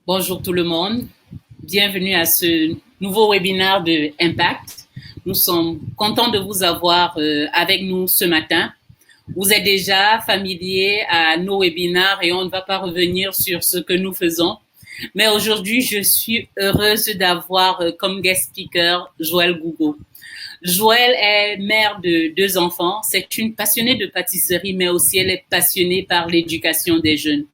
Bonjour tout le monde, bienvenue à ce nouveau webinaire de Impact. Nous sommes contents de vous avoir avec nous ce matin. Vous êtes déjà familier à nos webinaires et on ne va pas revenir sur ce que nous faisons. Mais aujourd'hui, je suis heureuse d'avoir comme guest speaker Joëlle Gougo. Joëlle est mère de 2 enfants. C'est une passionnée de pâtisserie, mais aussi elle est passionnée par l'éducation des jeunes.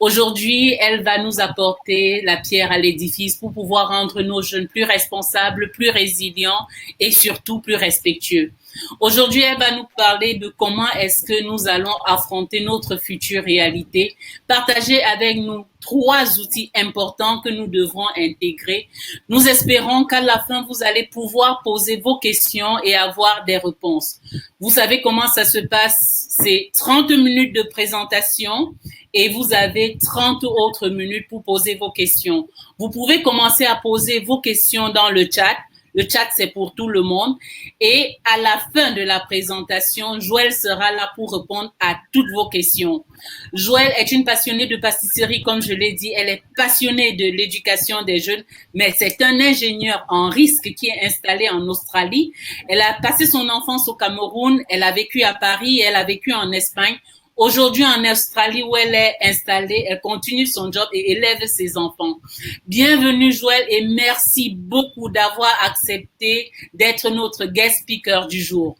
Aujourd'hui, elle va nous apporter la pierre à l'édifice pour pouvoir rendre nos jeunes plus responsables, plus résilients et surtout plus respectueux. Aujourd'hui, elle va nous parler de comment est-ce que nous allons affronter notre future réalité, partager avec nous 3 outils importants que nous devrons intégrer. Nous espérons qu'à la fin, vous allez pouvoir poser vos questions et avoir des réponses. Vous savez comment ça se passe? C'est 30 minutes de présentation et vous avez 30 autres minutes pour poser vos questions. Vous pouvez commencer à poser vos questions dans le chat. Le chat, c'est pour tout le monde. Et à la fin de la présentation, Joëlle sera là pour répondre à toutes vos questions. Joëlle est une passionnée de pâtisserie, comme je l'ai dit. Elle est passionnée de l'éducation des jeunes, mais c'est un ingénieur en risque qui est installé en Australie. Elle a passé son enfance au Cameroun, elle a vécu à Paris, elle a vécu en Espagne. Aujourd'hui, en Australie, où elle est installée, elle continue son job et élève ses enfants. Bienvenue, Joëlle, et merci beaucoup d'avoir accepté d'être notre guest speaker du jour.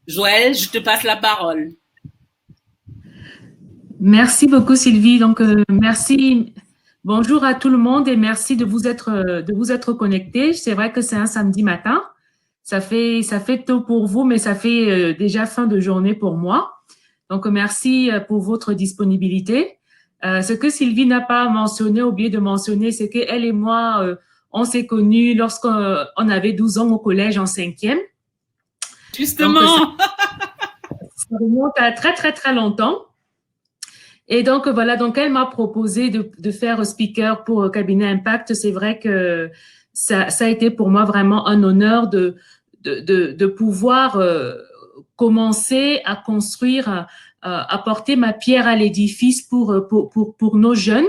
Joëlle, je te passe la parole. Merci beaucoup, Sylvie. Donc, merci. Bonjour à tout le monde et merci de vous être connectés. C'est vrai que c'est un samedi matin. Ça fait tôt pour vous, mais ça fait déjà fin de journée pour moi. Donc, merci pour votre disponibilité. Ce que Sylvie n'a pas mentionné, oublié de mentionner, c'est qu'elle et moi, on s'est connus lorsqu'on avait 12 ans au collège en 5e. Justement. Donc, ça remonte à très, très, très longtemps. Et donc, voilà, donc elle m'a proposé de faire speaker pour Cabinet Impact. C'est vrai que ça a été pour moi vraiment un honneur de pouvoir commencer à construire, apporter ma pierre à l'édifice pour nos jeunes,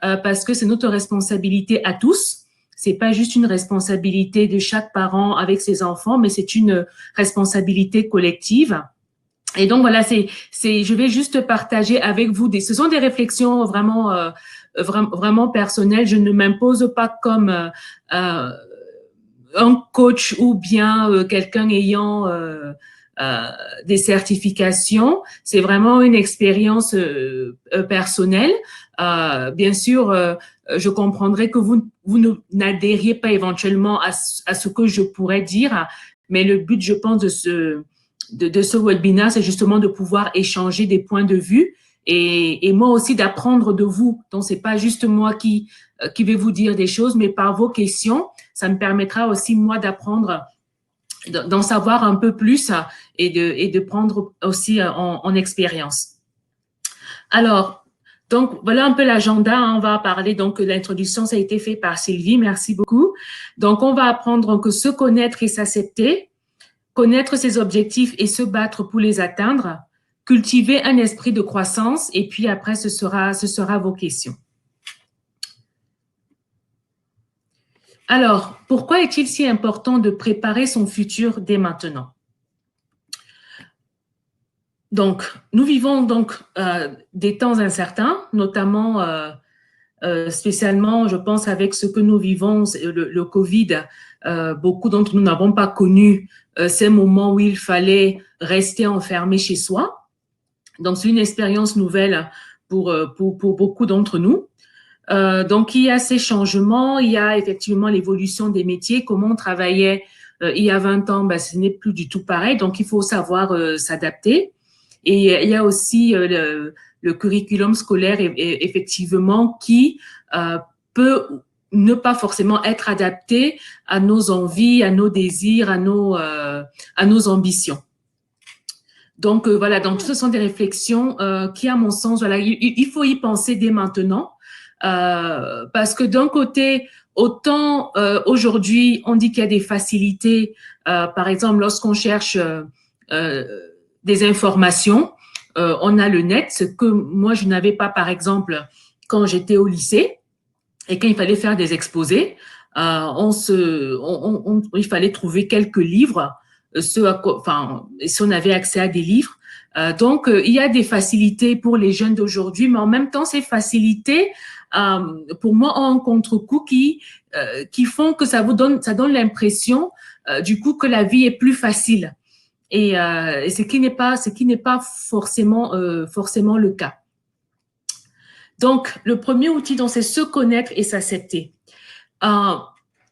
parce que c'est notre responsabilité à tous. C'est pas juste une responsabilité de chaque parent avec ses enfants, mais c'est une responsabilité collective. Et donc voilà, je vais juste partager avec vous ce sont des réflexions vraiment vraiment personnelles. Je ne m'impose pas comme un coach ou bien quelqu'un ayant des certifications. C'est vraiment une expérience personnelle. Bien sûr, je comprendrai que vous n'adhériez pas éventuellement à ce que je pourrais dire, mais le but, je pense, de ce webinaire, c'est justement de pouvoir échanger des points de vue et moi aussi d'apprendre de vous. Donc, c'est pas juste moi qui vais vous dire des choses, mais par vos questions, ça me permettra aussi, moi, d'apprendre, d'en savoir un peu plus et de prendre aussi en expérience. Alors, donc, voilà un peu l'agenda. Hein. On va parler, donc, l'introduction, ça a été fait par Sylvie. Merci beaucoup. Donc, on va apprendre que se connaître et s'accepter, connaître ses objectifs et se battre pour les atteindre, cultiver un esprit de croissance et puis après, ce sera vos questions. Alors, pourquoi est-il si important de préparer son futur dès maintenant? Donc, nous vivons donc des temps incertains, notamment spécialement, je pense, avec ce que nous vivons, le Covid. Beaucoup d'entre nous n'avons pas connu ces moments où il fallait rester enfermé chez soi. Donc, c'est une expérience nouvelle pour beaucoup d'entre nous. Donc, il y a ces changements, il y a effectivement l'évolution des métiers. Comment on travaillait il y a 20 ans, ben, ce n'est plus du tout pareil. Donc, il faut savoir s'adapter. Et il y a aussi le curriculum scolaire, effectivement, qui peut ne pas forcément être adapté à nos envies, à nos désirs, à nos ambitions. Donc, voilà, donc ce sont des réflexions qui, à mon sens, voilà, il faut y penser dès maintenant. Parce que d'un côté, autant aujourd'hui, on dit qu'il y a des facilités, par exemple, lorsqu'on cherche des informations, on a le net, ce que moi, je n'avais pas, par exemple, quand j'étais au lycée. Et quand il fallait faire des exposés, il fallait trouver quelques livres, si on avait accès à des livres. Donc, il y a des facilités pour les jeunes d'aujourd'hui, mais en même temps, ces facilités, pour moi, ont un contre-coup qui font que ça donne l'impression, du coup, que la vie est plus facile. Et ce qui n'est pas forcément le cas. Donc, le premier outil, c'est se connaître et s'accepter.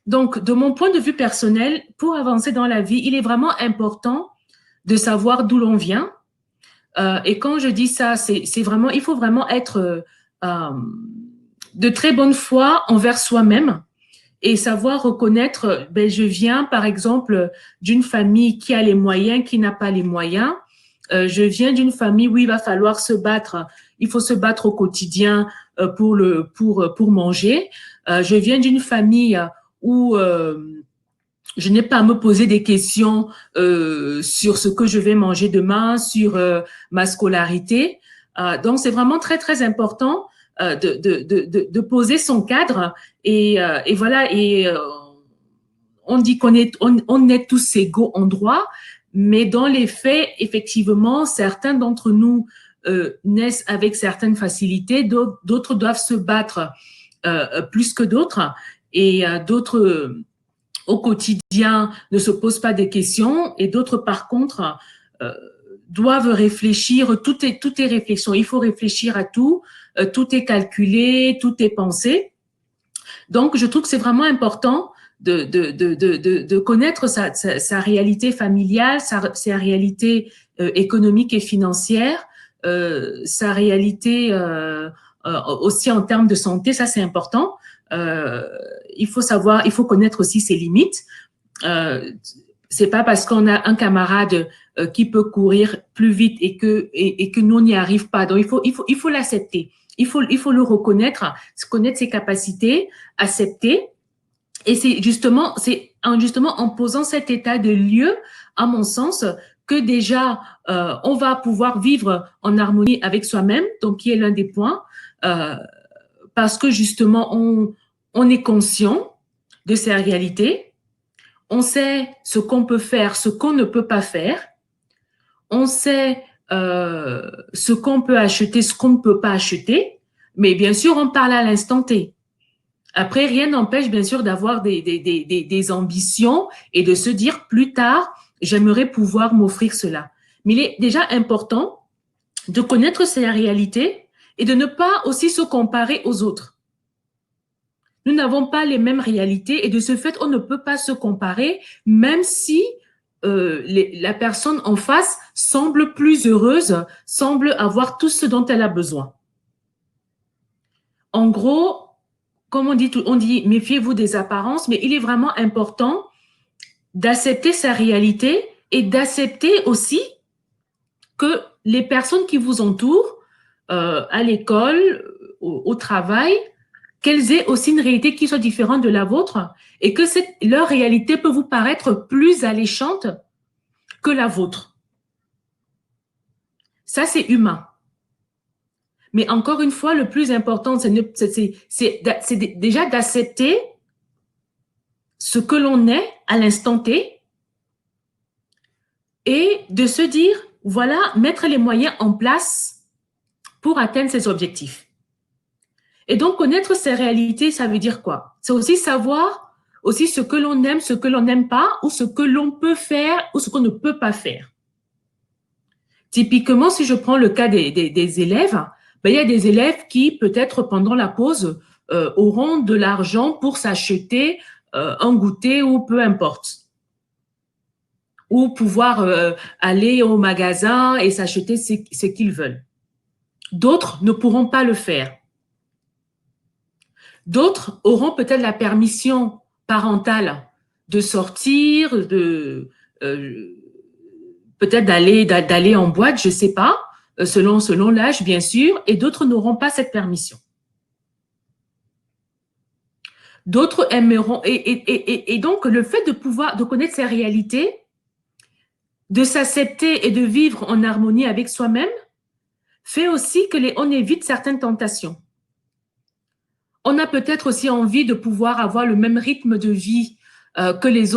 Donc, de mon point de vue personnel, pour avancer dans la vie, il est vraiment important de savoir d'où l'on vient. Et quand je dis ça, c'est vraiment, il faut vraiment être de très bonne foi envers soi-même et savoir reconnaître, je viens, par exemple, d'une famille qui a les moyens, qui n'a pas les moyens. Je viens d'une famille où il va falloir se battre. Il faut se battre au quotidien pour manger. Je viens d'une famille où je n'ai pas à me poser des questions sur ce que je vais manger demain, sur ma scolarité. Donc, c'est vraiment très, très important de poser son cadre et voilà. Et on dit qu'on est, on est tous égaux en droit, mais dans les faits, effectivement, certains d'entre nous naissent avec certaines facilités, d'autres doivent se battre plus que d'autres, et d'autres au quotidien ne se posent pas des questions, et d'autres, par contre, doivent réfléchir. Tout est réflexion. Il faut réfléchir à tout. Tout est calculé, tout est pensé. Donc, je trouve que c'est vraiment important de connaître sa réalité familiale, sa réalité économique et financière, sa réalité aussi en termes de santé. Ça, c'est important. Il faut connaître aussi ses limites. C'est pas parce qu'on a un camarade qui peut courir plus vite et que nous n'y arrive pas. Donc il faut l'accepter. Il faut le reconnaître, connaître ses capacités, accepter. Et c'est justement en posant cet état de lieu, à mon sens, que déjà on va pouvoir vivre en harmonie avec soi-même, donc qui est l'un des points, parce que justement on est conscient de ses réalités, on sait ce qu'on peut faire, ce qu'on ne peut pas faire, on sait ce qu'on peut acheter, ce qu'on ne peut pas acheter, mais bien sûr on parle à l'instant T. Après, rien n'empêche bien sûr d'avoir des ambitions et de se dire plus tard, j'aimerais pouvoir m'offrir cela. Mais il est déjà important de connaître ses réalités et de ne pas aussi se comparer aux autres. Nous n'avons pas les mêmes réalités et de ce fait, on ne peut pas se comparer, même si la personne en face semble plus heureuse, semble avoir tout ce dont elle a besoin. En gros, comme on dit méfiez-vous des apparences, mais il est vraiment important d'accepter sa réalité et d'accepter aussi que les personnes qui vous entourent, à l'école, au travail, qu'elles aient aussi une réalité qui soit différente de la vôtre et que leur réalité peut vous paraître plus alléchante que la vôtre. Ça, c'est humain. Mais encore une fois, le plus important, c'est déjà d'accepter ce que l'on est à l'instant T et de se dire, voilà, mettre les moyens en place pour atteindre ses objectifs. Et donc, connaître ses réalités, ça veut dire quoi? C'est aussi savoir aussi ce que l'on aime, ce que l'on n'aime pas, ou ce que l'on peut faire, ou ce qu'on ne peut pas faire. Typiquement, si je prends le cas des élèves, il y a des élèves qui, peut-être pendant la pause, auront de l'argent pour s'acheter un goûter ou peu importe. Ou pouvoir aller au magasin et s'acheter ce qu'ils veulent. D'autres ne pourront pas le faire. D'autres auront peut-être la permission parentale de sortir, peut-être d'aller en boîte, je ne sais pas, selon l'âge, bien sûr, et d'autres n'auront pas cette permission. D'autres aimeront, et donc le fait de connaître ces réalités, de s'accepter et de vivre en harmonie avec soi-même, fait aussi que on évite certaines tentations. on a peut-être aussi envie de pouvoir avoir le même rythme de vie que les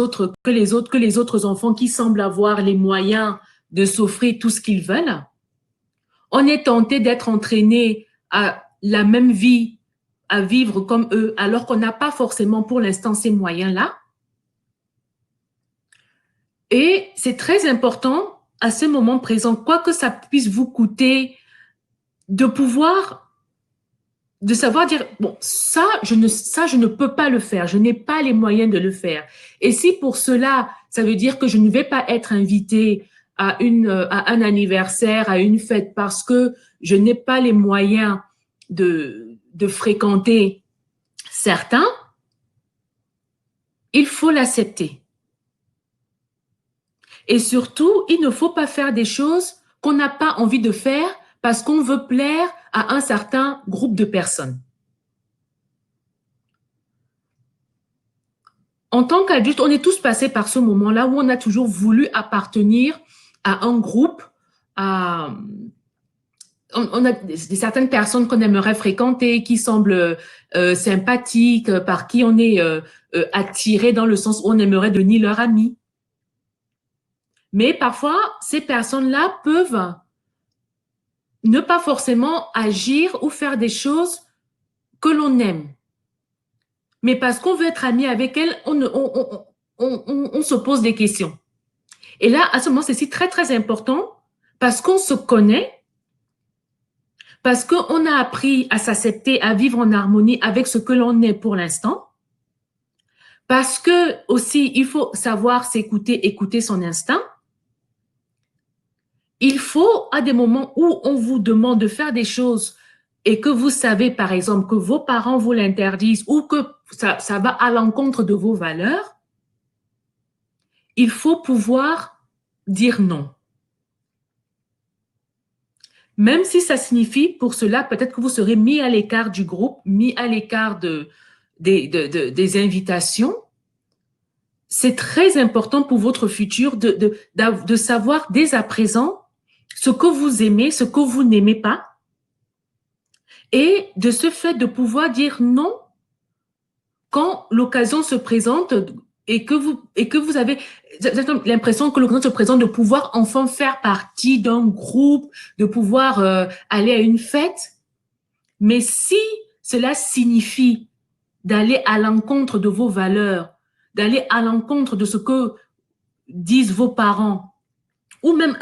autres enfants qui semblent avoir les moyens de s'offrir tout ce qu'ils veulent. On est tenté d'être entraîné à la même vie, à vivre comme eux, alors qu'on n'a pas forcément pour l'instant ces moyens-là. Et c'est très important à ce moment présent, quoi que ça puisse vous coûter, de savoir dire, bon, ça, je ne peux pas le faire, je n'ai pas les moyens de le faire. Et si pour cela, ça veut dire que je ne vais pas être invitée à un anniversaire, à une fête, parce que je n'ai pas les moyens de fréquenter certains, il faut l'accepter. Et surtout, il ne faut pas faire des choses qu'on n'a pas envie de faire parce qu'on veut plaire à un certain groupe de personnes. En tant qu'adulte, on est tous passés par ce moment-là où on a toujours voulu appartenir à un groupe, on a certaines personnes qu'on aimerait fréquenter, qui semblent sympathiques, par qui on est attiré dans le sens où on aimerait devenir leur ami. Mais parfois, ces personnes-là peuvent ne pas forcément agir ou faire des choses que l'on aime. Mais parce qu'on veut être ami avec elles, on se pose des questions. Et là, à ce moment, c'est très, très important parce qu'on se connaît, parce qu'on a appris à s'accepter, à vivre en harmonie avec ce que l'on est pour l'instant, parce que aussi, il faut savoir s'écouter, écouter son instinct. Il faut, à des moments où on vous demande de faire des choses et que vous savez, par exemple, que vos parents vous l'interdisent ou que ça va à l'encontre de vos valeurs, il faut pouvoir dire non. Même si ça signifie, pour cela, peut-être que vous serez mis à l'écart du groupe, mis à l'écart des invitations. C'est très important pour votre futur de savoir dès à présent ce que vous aimez, ce que vous n'aimez pas. Et de ce fait, de pouvoir dire non quand l'occasion se présente et que vous avez l'impression que l'occasion se présente de pouvoir enfin faire partie d'un groupe, de pouvoir aller à une fête. Mais si cela signifie d'aller à l'encontre de vos valeurs, d'aller à l'encontre de ce que disent vos parents, ou même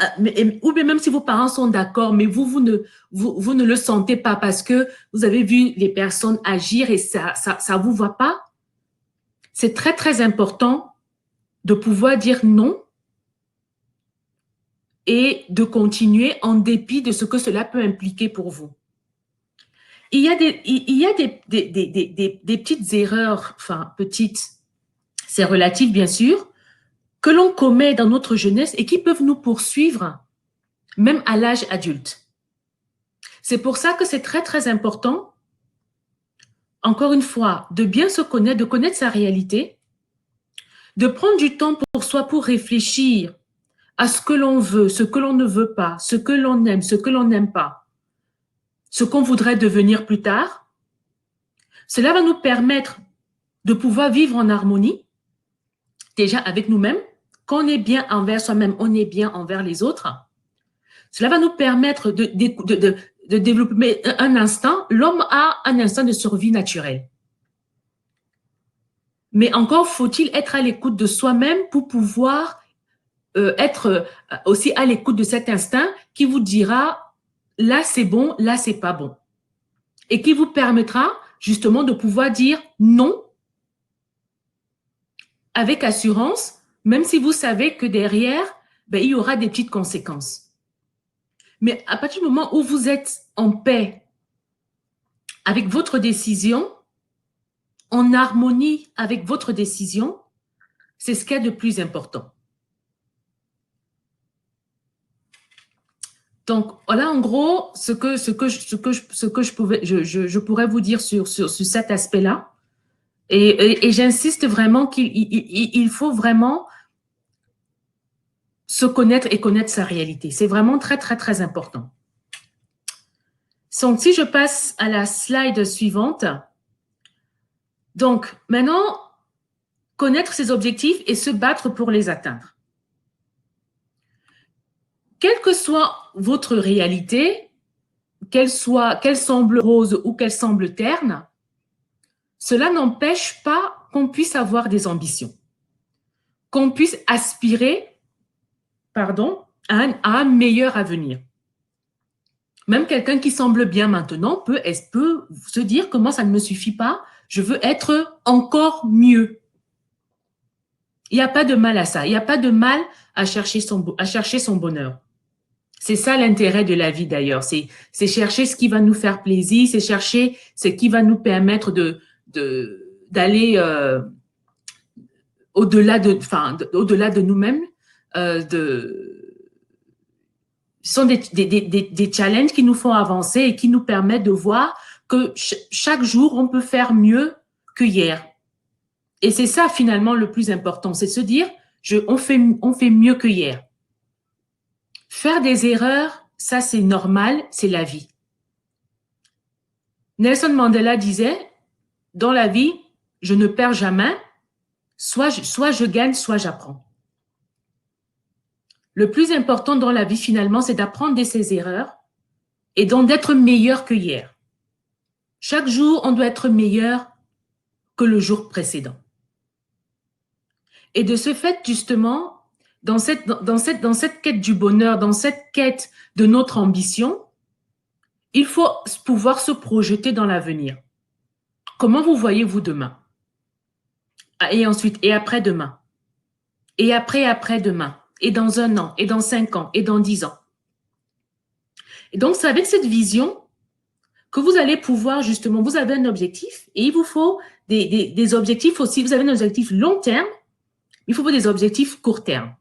si vos parents sont d'accord, mais vous ne le sentez pas parce que vous avez vu les personnes agir et ça vous va pas, c'est très, très important de pouvoir dire non et de continuer en dépit de ce que cela peut impliquer pour vous. Il y a des petites erreurs, enfin petites, c'est relatif bien sûr, que l'on commet dans notre jeunesse et qui peuvent nous poursuivre même à l'âge adulte. C'est pour ça que c'est très, très important, encore une fois, de bien se connaître, de connaître sa réalité, de prendre du temps pour soi pour réfléchir à ce que l'on veut, ce que l'on ne veut pas, ce que l'on aime, ce que l'on n'aime pas, ce qu'on voudrait devenir plus tard. Cela va nous permettre de pouvoir vivre en harmonie, déjà avec nous-mêmes. Quand on est bien envers soi-même, on est bien envers les autres. Cela va nous permettre de développer un instinct. L'homme a un instinct de survie naturelle. Mais encore faut-il être à l'écoute de soi-même pour pouvoir être aussi à l'écoute de cet instinct qui vous dira là c'est bon, là c'est pas bon. Et qui vous permettra justement de pouvoir dire non avec assurance, même si vous savez que derrière, il y aura des petites conséquences. Mais à partir du moment où vous êtes en paix avec votre décision, en harmonie avec votre décision, c'est ce qu'il y a de plus important. Donc, voilà en gros ce que je pourrais vous dire sur cet aspect-là. Et j'insiste vraiment qu'il faut vraiment se connaître et connaître sa réalité. C'est vraiment très, très, très important. Donc, si je passe à la slide suivante, Donc, maintenant, connaître ses objectifs et se battre pour les atteindre. Quelle que soit votre réalité, qu'elle semble rose ou qu'elle semble terne, cela n'empêche pas qu'on puisse avoir des ambitions, qu'on puisse aspirer, à un meilleur avenir. Même quelqu'un qui semble bien maintenant peut se dire que moi, ça ne me suffit pas, je veux être encore mieux. Il n'y a pas de mal à ça, il n'y a pas de mal à chercher son bonheur. C'est ça l'intérêt de la vie d'ailleurs, c'est chercher ce qui va nous faire plaisir, c'est chercher ce qui va nous permettre d'aller au-delà de nous-mêmes. Ce sont des challenges qui nous font avancer et qui nous permettent de voir que chaque jour, on peut faire mieux que hier. Et c'est ça finalement le plus important, c'est de se dire, on fait mieux que hier. Faire des erreurs, ça c'est normal, c'est la vie. Nelson Mandela disait, dans la vie, je ne perds jamais, soit je gagne, soit j'apprends. Le plus important dans la vie finalement, c'est d'apprendre de ses erreurs et donc d'être meilleur que hier. Chaque jour, on doit être meilleur que le jour précédent. Et de ce fait, justement, dans cette quête du bonheur, dans cette quête de notre ambition, il faut pouvoir se projeter dans l'avenir. Comment vous voyez-vous demain? Et ensuite, et après-demain? Et après-demain? Et dans 1 an? Et dans 5 ans? Et dans 10 ans? Et donc, c'est avec cette vision que vous allez pouvoir, justement, vous avez un objectif et il vous faut des objectifs aussi. Vous avez un objectif long terme, il faut des objectifs court terme.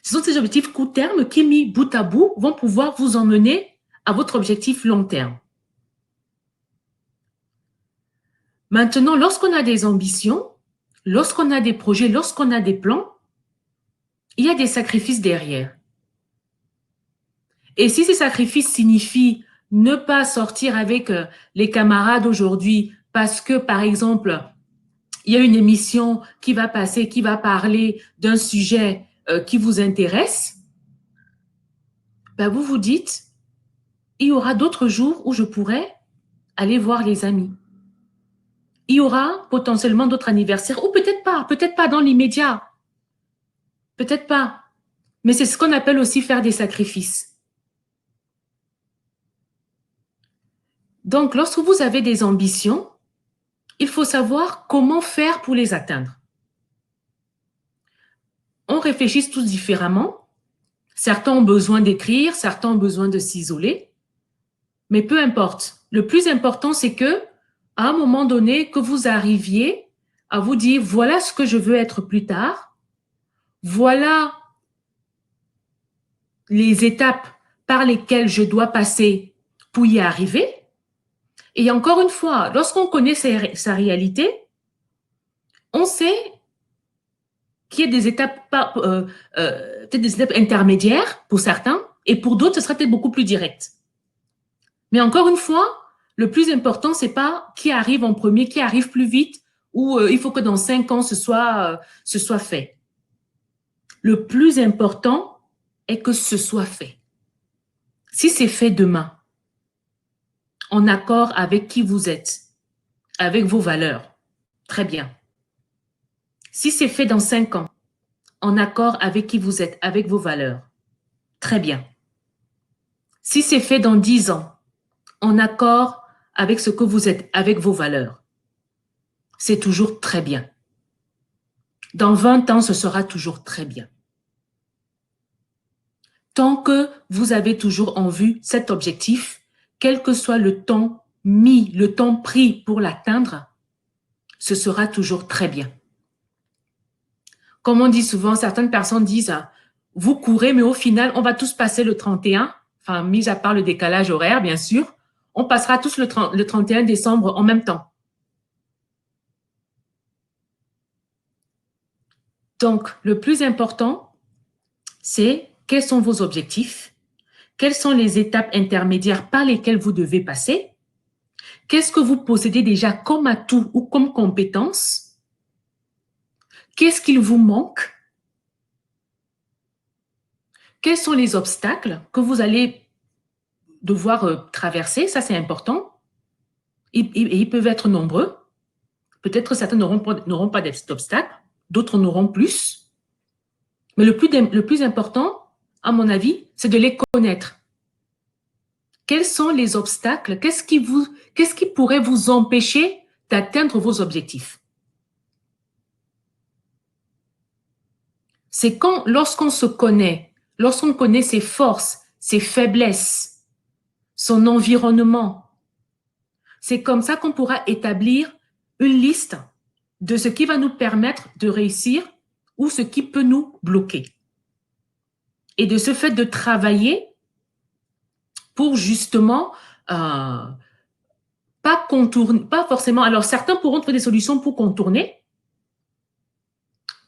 Ce sont ces objectifs court terme qui, mis bout à bout, vont pouvoir vous emmener à votre objectif long terme. Maintenant, lorsqu'on a des ambitions, lorsqu'on a des projets, lorsqu'on a des plans, il y a des sacrifices derrière. Et si ces sacrifices signifient ne pas sortir avec les camarades aujourd'hui parce que, par exemple, il y a une émission qui va passer, qui va parler d'un sujet qui vous intéresse, ben vous vous dites, il y aura d'autres jours où je pourrais aller voir les amis. Il y aura potentiellement d'autres anniversaires, ou peut-être pas dans l'immédiat. Peut-être pas. Mais c'est ce qu'on appelle aussi faire des sacrifices. Donc, lorsque vous avez des ambitions, il faut savoir comment faire pour les atteindre. On réfléchit tous différemment. Certains ont besoin d'écrire, certains ont besoin de s'isoler. Mais peu importe. Le plus important, c'est que, à un moment donné, que vous arriviez à vous dire, voilà ce que je veux être plus tard. Voilà les étapes par lesquelles je dois passer pour y arriver. Et encore une fois, lorsqu'on connaît sa réalité, on sait qu'il y a des étapes, peut-être des étapes intermédiaires pour certains, et pour d'autres, ce sera peut-être beaucoup plus direct. Mais encore une fois, le plus important, c'est pas qui arrive en premier, qui arrive plus vite, ou il faut que dans 5 ans, ce soit fait. Le plus important est que ce soit fait. Si c'est fait demain, en accord avec qui vous êtes, avec vos valeurs, très bien. Si c'est fait dans 5 ans, en accord avec qui vous êtes, avec vos valeurs, très bien. Si c'est fait dans 10 ans, en accord avec ce que vous êtes, avec vos valeurs, c'est toujours très bien. Dans 20 ans, ce sera toujours très bien. Tant que vous avez toujours en vue cet objectif, quel que soit le temps mis, le temps pris pour l'atteindre, ce sera toujours très bien. Comme on dit souvent, certaines personnes disent, vous courez, mais au final, on va tous passer le 31, enfin, mis à part le décalage horaire, bien sûr, on passera tous le 31 décembre en même temps. Donc, le plus important, c'est quels sont vos objectifs, quelles sont les étapes intermédiaires par lesquelles vous devez passer, Qu'est-ce que vous possédez déjà comme atout ou comme compétence? Qu'est-ce qu'il vous manque? Quels sont les obstacles que vous allez devoir traverser? Ça, c'est important. Ils peuvent être nombreux. Peut-être certains n'auront pas d'obstacles, d'autres en auront plus. Mais le plus important, à mon avis, c'est de les connaître. Quels sont les obstacles? Qu'est-ce qui pourrait vous empêcher d'atteindre vos objectifs? C'est lorsqu'on se connaît, lorsqu'on connaît ses forces, ses faiblesses, son environnement, c'est comme ça qu'on pourra établir une liste de ce qui va nous permettre de réussir ou ce qui peut nous bloquer. Et de ce fait de travailler pour justement pas contourner, pas forcément. Alors, certains pourront trouver des solutions pour contourner.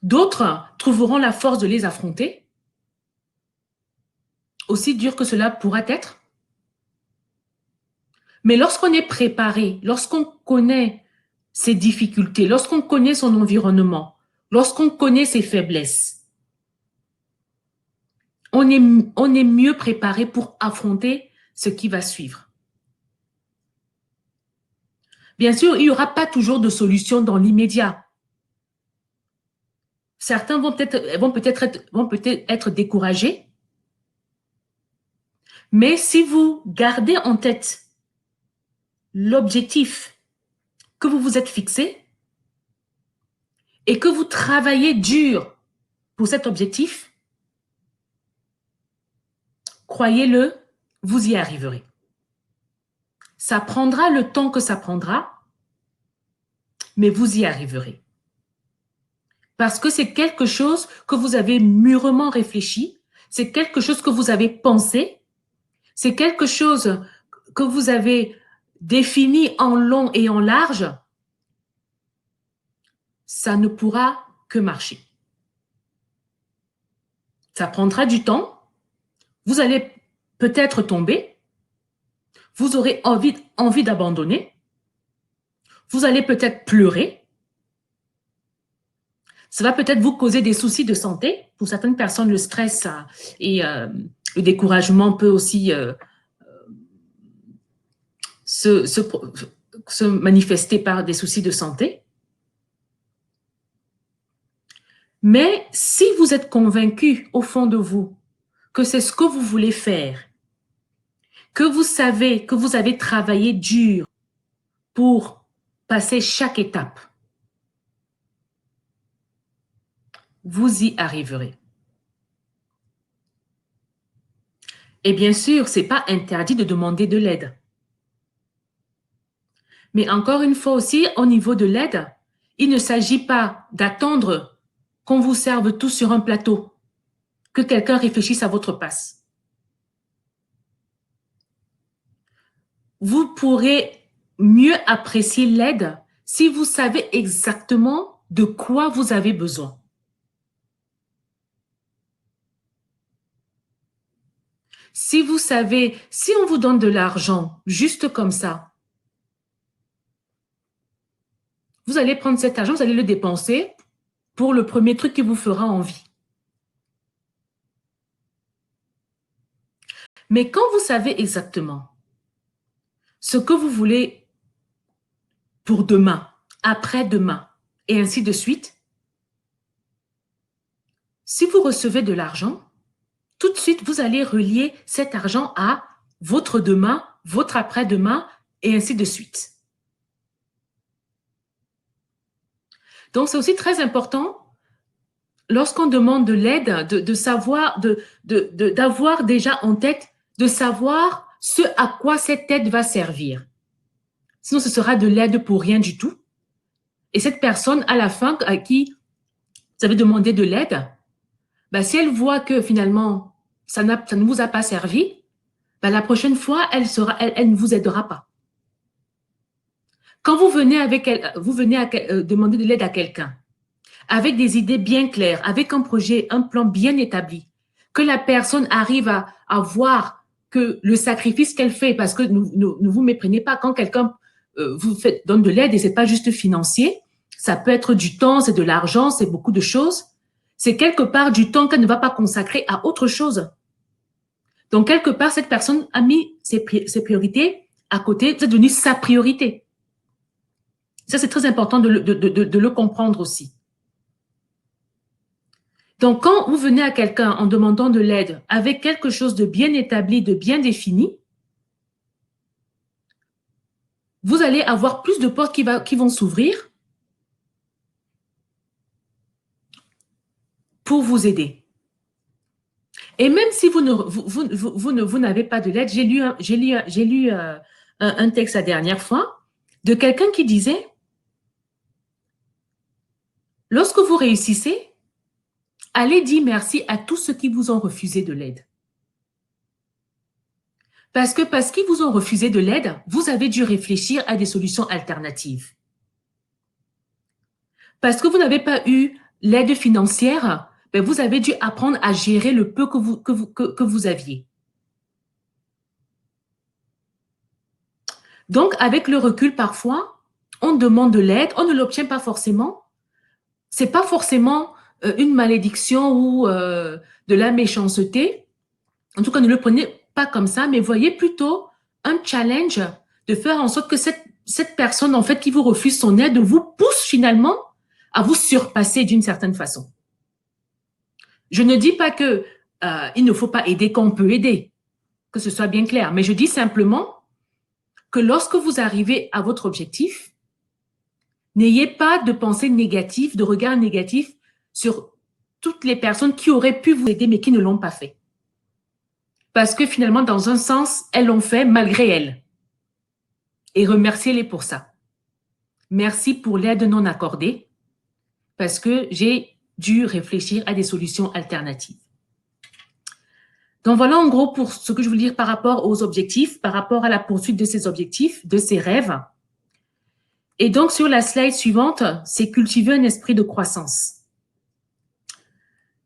D'autres trouveront la force de les affronter. Aussi dur que cela pourrait être. Mais lorsqu'on est préparé, lorsqu'on connaît ses difficultés, lorsqu'on connaît son environnement, lorsqu'on connaît ses faiblesses, on est mieux préparé pour affronter ce qui va suivre. Bien sûr, il n'y aura pas toujours de solution dans l'immédiat. Certains vont peut-être être découragés. Mais si vous gardez en tête l'objectif que vous vous êtes fixé et que vous travaillez dur pour cet objectif, croyez-le, vous y arriverez. Ça prendra le temps que ça prendra, mais vous y arriverez. Parce que c'est quelque chose que vous avez mûrement réfléchi, c'est quelque chose que vous avez pensé, c'est quelque chose que vous avez défini en long et en large. Ça ne pourra que marcher. Ça prendra du temps. Vous allez peut-être tomber. Vous aurez envie d'abandonner. Vous allez peut-être pleurer. Ça va peut-être vous causer des soucis de santé. Pour certaines personnes, le stress et le découragement peut aussi se manifester par des soucis de santé. Mais si vous êtes convaincu au fond de vous que c'est ce que vous voulez faire, que vous savez que vous avez travaillé dur pour passer chaque étape, vous y arriverez. Et bien sûr, ce n'est pas interdit de demander de l'aide. Mais encore une fois aussi, au niveau de l'aide, il ne s'agit pas d'attendre qu'on vous serve tout sur un plateau, que quelqu'un réfléchisse à votre place. Vous pourrez mieux apprécier l'aide si vous savez exactement de quoi vous avez besoin. Si vous savez, si on vous donne de l'argent juste comme ça, vous allez prendre cet argent, vous allez le dépenser pour le premier truc qui vous fera envie. Mais quand vous savez exactement ce que vous voulez pour demain, après-demain, et ainsi de suite, si vous recevez de l'argent, tout de suite, vous allez relier cet argent à votre demain, votre après-demain, et ainsi de suite. Donc, c'est aussi très important, lorsqu'on demande de l'aide, de savoir, d'avoir déjà en tête, de savoir ce à quoi cette aide va servir. Sinon, ce sera de l'aide pour rien du tout. Et cette personne, à la fin, à qui vous avez demandé de l'aide, si elle voit que finalement, ça ne vous a pas servi, la prochaine fois, elle ne vous aidera pas. Quand vous venez demander de l'aide à quelqu'un, avec des idées bien claires, avec un projet, un plan bien établi, que la personne arrive à voir que le sacrifice qu'elle fait, parce que ne vous méprenez pas, quand quelqu'un vous donne de l'aide et c'est pas juste financier. Ça peut être du temps, c'est de l'argent, c'est beaucoup de choses. C'est quelque part du temps qu'elle ne va pas consacrer à autre chose. Donc, quelque part, cette personne a mis ses priorités à côté, c'est devenu sa priorité. Ça, c'est très important de le comprendre aussi. Donc, quand vous venez à quelqu'un en demandant de l'aide avec quelque chose de bien établi, de bien défini, vous allez avoir plus de portes qui vont s'ouvrir pour vous aider. Et même si vous n'avez pas de l'aide, j'ai lu un texte la dernière fois de quelqu'un qui disait, lorsque vous réussissez, allez dire merci à tous ceux qui vous ont refusé de l'aide. Parce qu'ils vous ont refusé de l'aide, vous avez dû réfléchir à des solutions alternatives. Parce que vous n'avez pas eu l'aide financière, ben vous avez dû apprendre à gérer le peu que vous aviez. Donc, avec le recul, parfois, on demande de l'aide, on ne l'obtient pas forcément. C'est pas forcément une malédiction ou de la méchanceté. En tout cas, ne le prenez pas comme ça, mais voyez plutôt un challenge de faire en sorte que cette personne, en fait, qui vous refuse son aide, vous pousse finalement à vous surpasser d'une certaine façon. Je ne dis pas que il ne faut pas aider quand on peut aider, que ce soit bien clair, mais je dis simplement que lorsque vous arrivez à votre objectif, n'ayez pas de pensée négative, de regard négatif sur toutes les personnes qui auraient pu vous aider mais qui ne l'ont pas fait. Parce que finalement, dans un sens, elles l'ont fait malgré elles. Et remerciez-les pour ça. Merci pour l'aide non accordée, parce que j'ai dû réfléchir à des solutions alternatives. Donc voilà en gros pour ce que je voulais dire par rapport aux objectifs, par rapport à la poursuite de ces objectifs, de ces rêves. Et donc sur la slide suivante, c'est cultiver un esprit de croissance.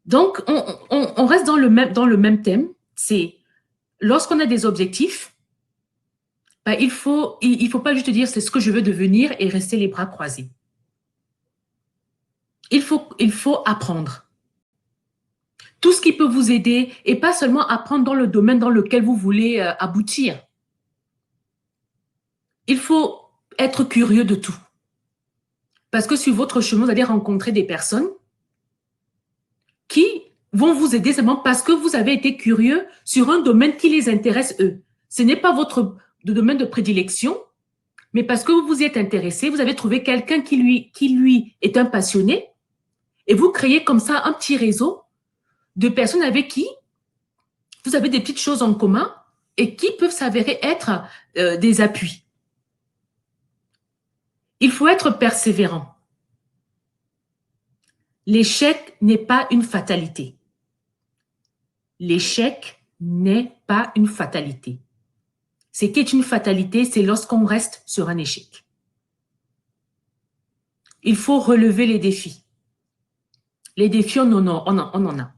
Donc on reste dans le même thème, c'est lorsqu'on a des objectifs, ben, il faut pas juste dire c'est ce que je veux devenir et rester les bras croisés. Il faut apprendre. Tout ce qui peut vous aider et pas seulement apprendre dans le domaine dans lequel vous voulez aboutir. Il faut être curieux de tout. Parce que sur votre chemin, vous allez rencontrer des personnes qui vont vous aider seulement parce que vous avez été curieux sur un domaine qui les intéresse eux. Ce n'est pas votre domaine de prédilection, mais parce que vous vous y êtes intéressé, vous avez trouvé quelqu'un qui lui est un passionné et vous créez comme ça un petit réseau de personnes avec qui vous avez des petites choses en commun et qui peuvent s'avérer être des appuis. Il faut être persévérant. L'échec n'est pas une fatalité. L'échec n'est pas une fatalité. Ce qui est une fatalité, c'est lorsqu'on reste sur un échec. Il faut relever les défis. Les défis, on en a.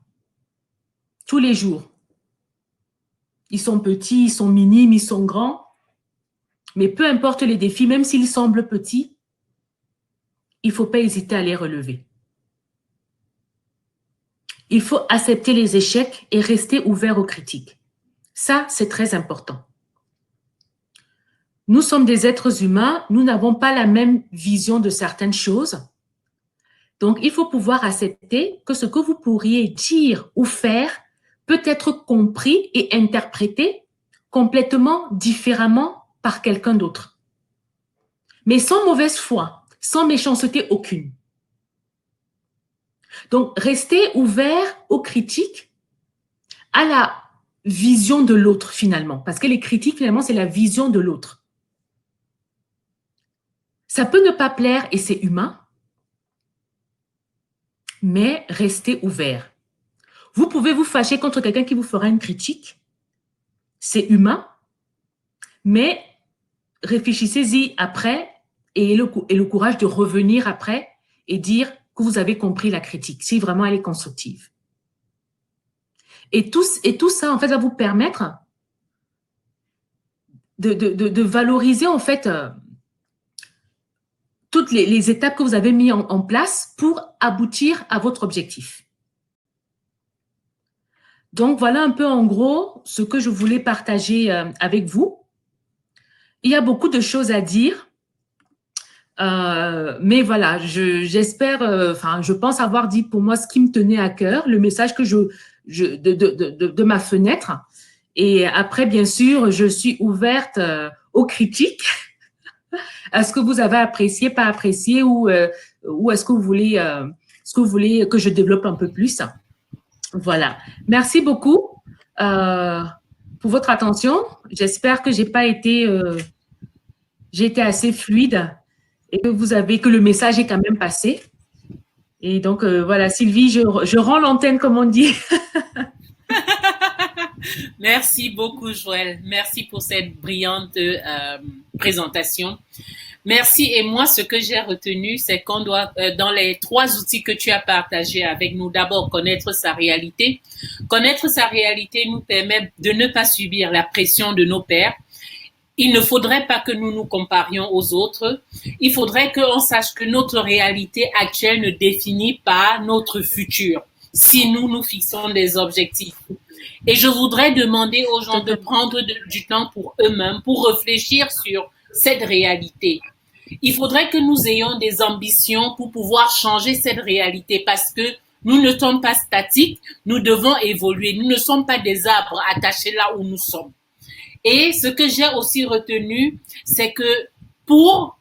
Tous les jours. Ils sont petits, ils sont minimes, ils sont grands. Mais peu importe les défis, même s'ils semblent petits, il ne faut pas hésiter à les relever. Il faut accepter les échecs et rester ouvert aux critiques. Ça, c'est très important. Nous sommes des êtres humains, nous n'avons pas la même vision de certaines choses. Donc, il faut pouvoir accepter que ce que vous pourriez dire ou faire peut être compris et interprété complètement différemment par quelqu'un d'autre. Mais sans mauvaise foi, sans méchanceté aucune. Donc, restez ouvert aux critiques, à la vision de l'autre finalement. Parce que les critiques, finalement, c'est la vision de l'autre. Ça peut ne pas plaire et c'est humain, mais restez ouvert. Vous pouvez vous fâcher contre quelqu'un qui vous fera une critique. C'est humain, mais réfléchissez-y après et le courage de revenir après et dire que vous avez compris la critique, si vraiment elle est constructive. Et tout ça, en fait, va vous permettre de valoriser, en fait, toutes les étapes que vous avez mises en place pour aboutir à votre objectif. Donc, voilà un peu en gros ce que je voulais partager avec vous. Il y a beaucoup de choses à dire, mais voilà, j'espère, je pense avoir dit pour moi ce qui me tenait à cœur, le message que de ma fenêtre. Et après, bien sûr, je suis ouverte aux critiques, à ce que vous avez apprécié, pas apprécié, ou est-ce que vous voulez que je développe un peu plus. Voilà. Merci beaucoup pour votre attention. J'espère que j'ai été assez fluide et que le message est quand même passé. Et donc, voilà, Sylvie, je rends l'antenne, comme on dit. Merci beaucoup, Joël. Merci pour cette brillante présentation. Merci. Et moi, ce que j'ai retenu, c'est qu'on doit, dans les 3 outils que tu as partagés avec nous, d'abord connaître sa réalité. Connaître sa réalité nous permet de ne pas subir la pression de nos pairs. Il ne faudrait pas que nous nous comparions aux autres. Il faudrait qu'on sache que notre réalité actuelle ne définit pas notre futur si nous fixons des objectifs. Et je voudrais demander aux gens de prendre du temps pour eux-mêmes, pour réfléchir sur cette réalité. Il faudrait que nous ayons des ambitions pour pouvoir changer cette réalité parce que nous ne sommes pas statiques, nous devons évoluer. Nous ne sommes pas des arbres attachés là où nous sommes. Et ce que j'ai aussi retenu, c'est que pour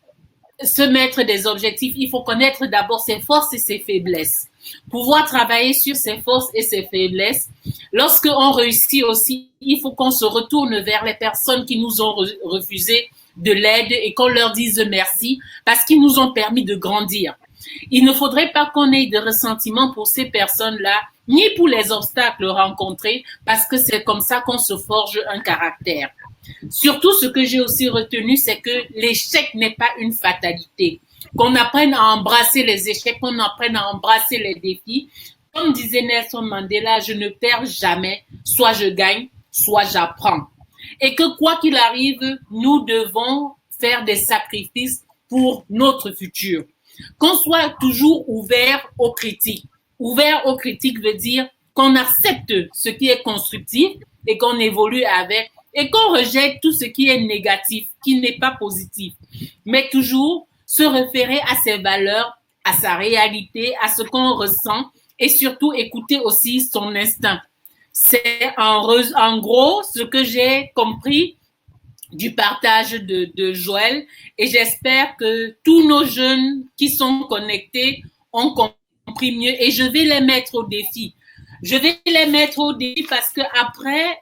se mettre des objectifs, il faut connaître d'abord ses forces et ses faiblesses. Pouvoir travailler sur ses forces et ses faiblesses. Lorsqu'on réussit aussi, il faut qu'on se retourne vers les personnes qui nous ont refusé de l'aide et qu'on leur dise merci parce qu'ils nous ont permis de grandir. Il ne faudrait pas qu'on ait de ressentiment pour ces personnes-là, ni pour les obstacles rencontrés, parce que c'est comme ça qu'on se forge un caractère. Surtout, ce que j'ai aussi retenu, c'est que l'échec n'est pas une fatalité. Qu'on apprenne à embrasser les échecs, qu'on apprenne à embrasser les défis. Comme disait Nelson Mandela, je ne perds jamais, soit je gagne, soit j'apprends. Et que quoi qu'il arrive, nous devons faire des sacrifices pour notre futur. Qu'on soit toujours ouvert aux critiques. Ouvert aux critiques veut dire qu'on accepte ce qui est constructif et qu'on évolue avec et qu'on rejette tout ce qui est négatif, qui n'est pas positif. Mais toujours se référer à ses valeurs, à sa réalité, à ce qu'on ressent et surtout écouter aussi son instinct. C'est en gros ce que j'ai compris du partage de Joël et j'espère que tous nos jeunes qui sont connectés ont compris mieux et je vais les mettre au défi. Je vais les mettre au défi parce que après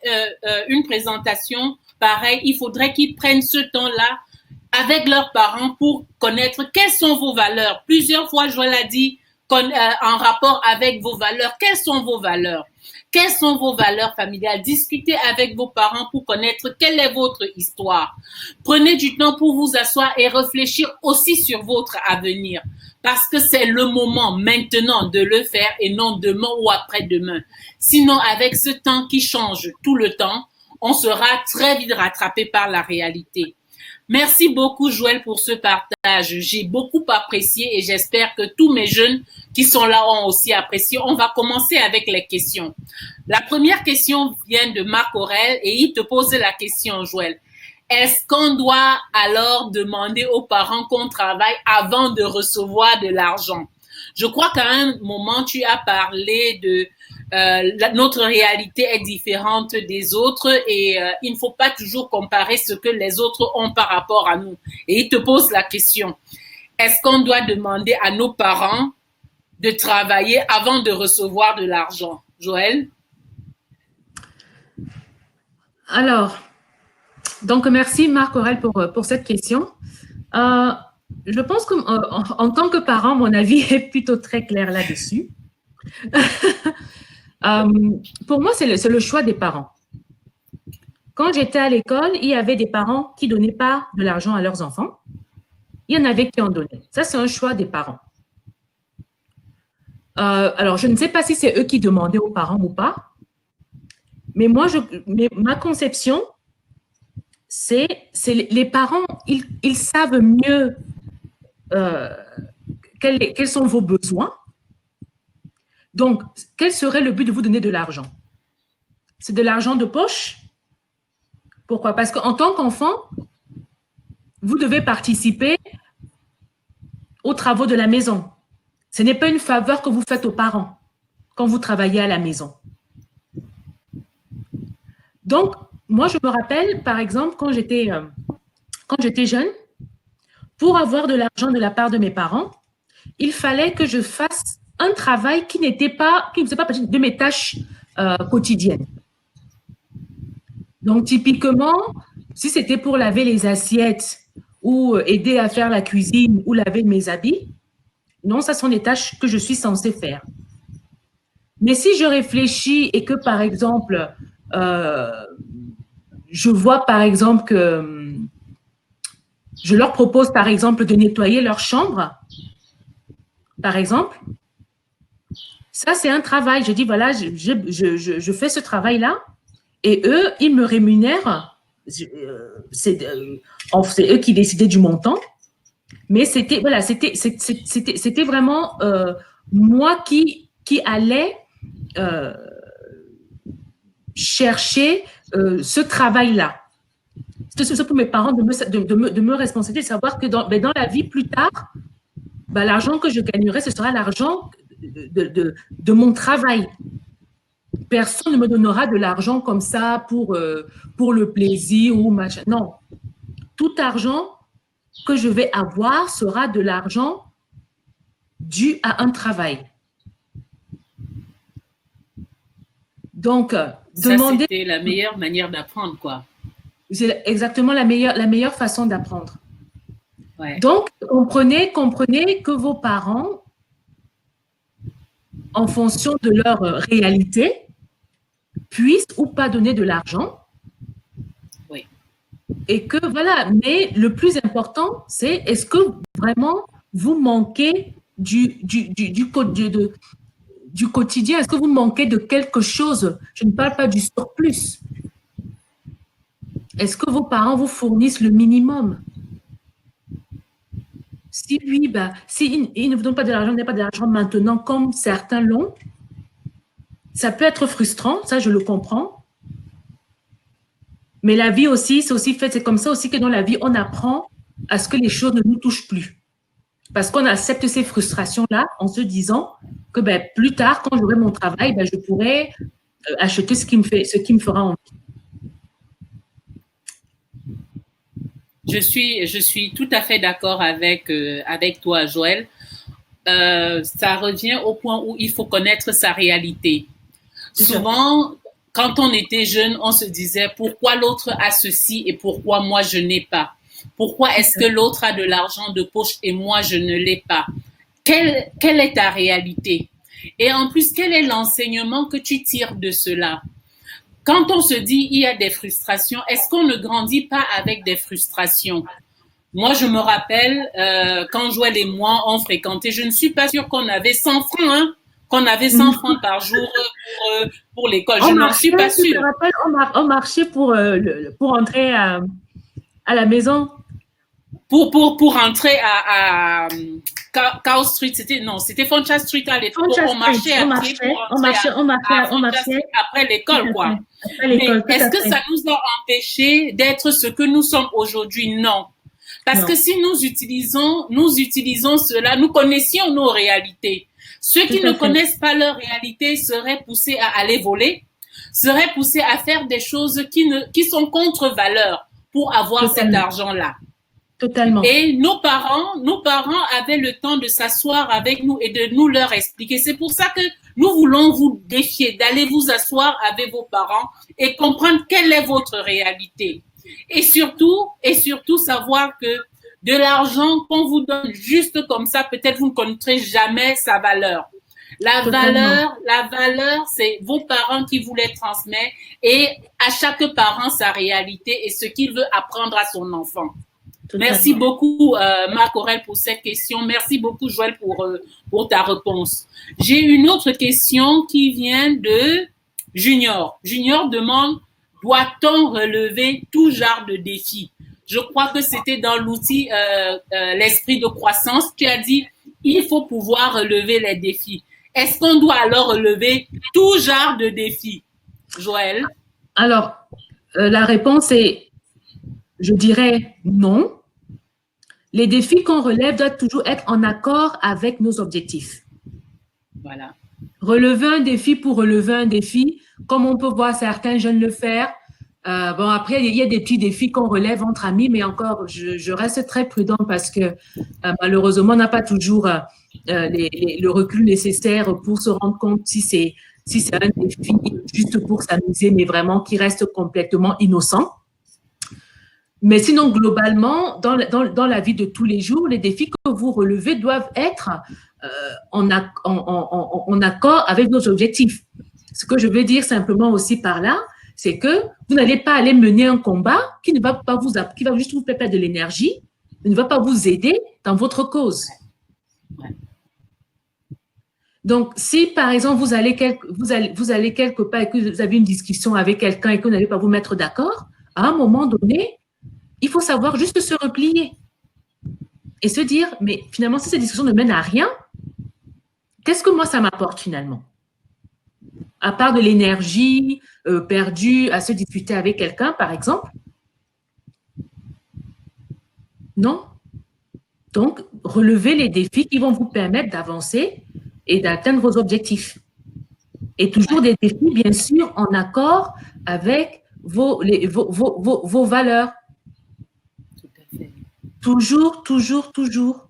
une présentation pareille, il faudrait qu'ils prennent ce temps-là avec leurs parents pour connaître quelles sont vos valeurs. Plusieurs fois, Joël a dit en rapport avec vos valeurs. Quelles sont vos valeurs? Quelles sont vos valeurs familiales? Discutez avec vos parents pour connaître quelle est votre histoire. Prenez du temps pour vous asseoir et réfléchir aussi sur votre avenir. Parce que c'est le moment maintenant de le faire et non demain ou après-demain. Sinon, avec ce temps qui change tout le temps, on sera très vite rattrapé par la réalité. Merci beaucoup, Joël, pour ce partage. J'ai beaucoup apprécié et j'espère que tous mes jeunes qui sont là ont aussi apprécié. On va commencer avec les questions. La première question vient de Marc Aurel et il te pose la question, Joël. Est-ce qu'on doit alors demander aux parents qu'on travaille avant de recevoir de l'argent? Je crois qu'à un moment, tu as parlé de notre réalité est différente des autres et il ne faut pas toujours comparer ce que les autres ont par rapport à nous. Et il te pose la question, est-ce qu'on doit demander à nos parents de travailler avant de recevoir de l'argent? Joël? Alors, donc merci Marc Aurel pour cette question. Je pense qu'en tant que parent, mon avis est plutôt très clair là-dessus. Pour moi, c'est le choix des parents. Quand j'étais à l'école, il y avait des parents qui ne donnaient pas de l'argent à leurs enfants. Il y en avait qui en donnaient. Ça, c'est un choix des parents. Alors, je ne sais pas si c'est eux qui demandaient aux parents ou pas, mais ma conception, c'est les parents, ils savent mieux quels sont vos besoins. Donc, quel serait le but de vous donner de l'argent? C'est de l'argent de poche? Pourquoi? Parce qu'en tant qu'enfant, vous devez participer aux travaux de la maison. Ce n'est pas une faveur que vous faites aux parents quand vous travaillez à la maison. Donc, moi, je me rappelle, par exemple, quand j'étais jeune, pour avoir de l'argent de la part de mes parents, il fallait que je fasse un travail qui ne faisait pas partie de mes tâches quotidiennes. Donc, typiquement, si c'était pour laver les assiettes ou aider à faire la cuisine ou laver mes habits, non, ça sont des tâches que je suis censée faire. Mais si je réfléchis et que, par exemple, je vois, par exemple, que je leur propose, par exemple, de nettoyer leur chambre, par exemple, ça, c'est un travail. Je dis, voilà, je fais ce travail-là et eux, ils me rémunèrent. C'est eux qui décidaient du montant. Mais c'était vraiment moi qui allais chercher ce travail-là. C'est pour mes parents de me responsabiliser, de savoir que dans la vie plus tard, l'argent que je gagnerai, ce sera l'argent de mon travail. Personne ne me donnera de l'argent comme ça pour le plaisir ou machin. Non. Tout argent que je vais avoir sera de l'argent dû à un travail. Donc, demander... C'était la meilleure manière d'apprendre, quoi. C'est exactement la meilleure façon d'apprendre. Ouais. Donc, comprenez que vos parents, en fonction de leur réalité, puissent ou pas donner de l'argent. Oui. Et que voilà, mais le plus important, c'est est-ce que vraiment vous manquez du quotidien? Est-ce que vous manquez de quelque chose? Je ne parle pas du surplus. Est-ce que vos parents vous fournissent le minimum? Si oui, si ils ne vous donnent pas de l'argent, n'est pas de l'argent maintenant, comme certains l'ont, ça peut être frustrant, ça je le comprends. Mais la vie aussi, c'est comme ça aussi que dans la vie, on apprend à ce que les choses ne nous touchent plus. Parce qu'on accepte ces frustrations-là en se disant que plus tard, quand j'aurai mon travail, je pourrai acheter ce qui me fera envie. Je suis tout à fait d'accord avec toi, Joël. Ça revient au point où il faut connaître sa réalité. Souvent, quand on était jeune, on se disait pourquoi l'autre a ceci et pourquoi moi je n'ai pas. Pourquoi est-ce que l'autre a de l'argent de poche et moi je ne l'ai pas? Quelle est ta réalité? Et en plus, quel est l'enseignement que tu tires de cela? Quand on se dit il y a des frustrations, est-ce qu'on ne grandit pas avec des frustrations? Moi, je me rappelle quand Joël et moi on fréquentait, je ne suis pas sûre qu'on avait 100 francs, hein, qu'on avait 100 francs par jour pour l'école. Je n'en suis pas sûre. Je me rappelle, on marchait pour entrer à la maison. Pour entrer à Cow Street, c'était Foncha Street à l'époque. On marchait après l'école, quoi. Mais est-ce que ça nous a empêché d'être ce que nous sommes aujourd'hui? Non. Parce que si nous utilisons cela, nous connaissions nos réalités. Ceux qui ne connaissent pas leur réalité seraient poussés à aller voler, seraient poussés à faire des choses qui sont contre valeur pour avoir cet argent-là. Totalement. Et nos parents avaient le temps de s'asseoir avec nous et de nous leur expliquer. C'est pour ça que nous voulons vous défier, d'aller vous asseoir avec vos parents et comprendre quelle est votre réalité. Et surtout savoir que de l'argent qu'on vous donne juste comme ça, peut-être vous ne connaîtrez jamais sa valeur. La valeur, c'est vos parents qui vous les transmettent et à chaque parent sa réalité et ce qu'il veut apprendre à son enfant. Totalement. Merci beaucoup, Marc-Aurèle, pour cette question. Merci beaucoup, Joël, pour ta réponse. J'ai une autre question qui vient de Junior. Junior demande, doit-on relever tout genre de défis? je crois que c'était dans l'outil l'esprit de croissance, tu as dit, il faut pouvoir relever les défis. Est-ce qu'on doit alors relever tout genre de défis, Joël? Alors, la réponse est, je dirais non. Les défis qu'on relève doivent toujours être en accord avec nos objectifs. Voilà. Relever un défi pour relever un défi, comme on peut voir certains jeunes le faire. Bon, après, il y a des petits défis qu'on relève entre amis, mais encore, je reste très prudent parce que malheureusement, on n'a pas toujours le recul nécessaire pour se rendre compte si c'est un défi juste pour s'amuser, mais vraiment qui reste complètement innocent. Mais sinon, globalement, dans la vie de tous les jours, les défis que vous relevez doivent être en accord avec vos objectifs. Ce que je veux dire simplement aussi par là, c'est que vous n'allez pas aller mener un combat qui ne va pas qui va juste vous faire perdre de l'énergie, ne va pas vous aider dans votre cause. Donc, si par exemple vous allez quelque part et que vous avez une discussion avec quelqu'un et que vous n'allez pas vous mettre d'accord, à un moment donné, il faut savoir juste se replier et se dire, mais finalement, si cette discussion ne mène à rien, qu'est-ce que moi, ça m'apporte finalement? À part de l'énergie perdue à se discuter avec quelqu'un, par exemple? Non. Donc, relevez les défis qui vont vous permettre d'avancer et d'atteindre vos objectifs. Et toujours des défis, bien sûr, en accord avec vos valeurs. Toujours, toujours, toujours.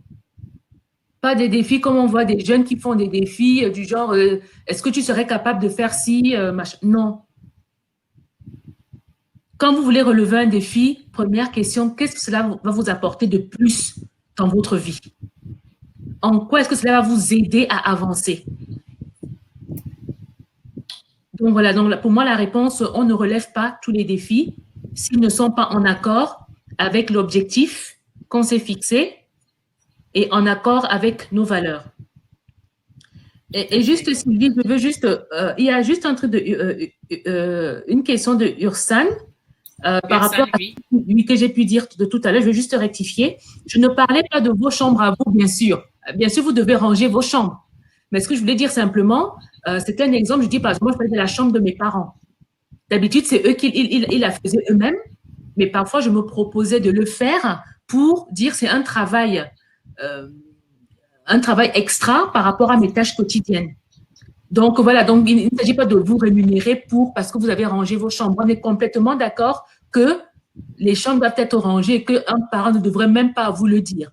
Pas des défis comme on voit des jeunes qui font des défis du genre est-ce que tu serais capable de faire ci, machin? Non. Quand vous voulez relever un défi, première question, qu'est-ce que cela va vous apporter de plus dans votre vie? En quoi est-ce que cela va vous aider à avancer? Donc voilà, donc pour moi la réponse, on ne relève pas tous les défis s'ils ne sont pas en accord avec l'objectif qu'on s'est fixé et en accord avec nos valeurs. Et juste, Sylvie, je veux juste, il y a juste un truc une question de Ursan par rapport à ce que j'ai pu dire de tout à l'heure. Je veux juste rectifier. Je ne parlais pas de vos chambres à vous, bien sûr. Bien sûr, vous devez ranger vos chambres. Mais ce que je voulais dire simplement, c'était un exemple. Je dis, par exemple, moi, je parlais de la chambre de mes parents. D'habitude, c'est eux qui la faisaient eux-mêmes. Mais parfois, je me proposais de le faire pour dire c'est un travail extra par rapport à mes tâches quotidiennes. Donc, voilà, donc il ne s'agit pas de vous rémunérer parce que vous avez rangé vos chambres. On est complètement d'accord que les chambres doivent être rangées et qu'un parent ne devrait même pas vous le dire.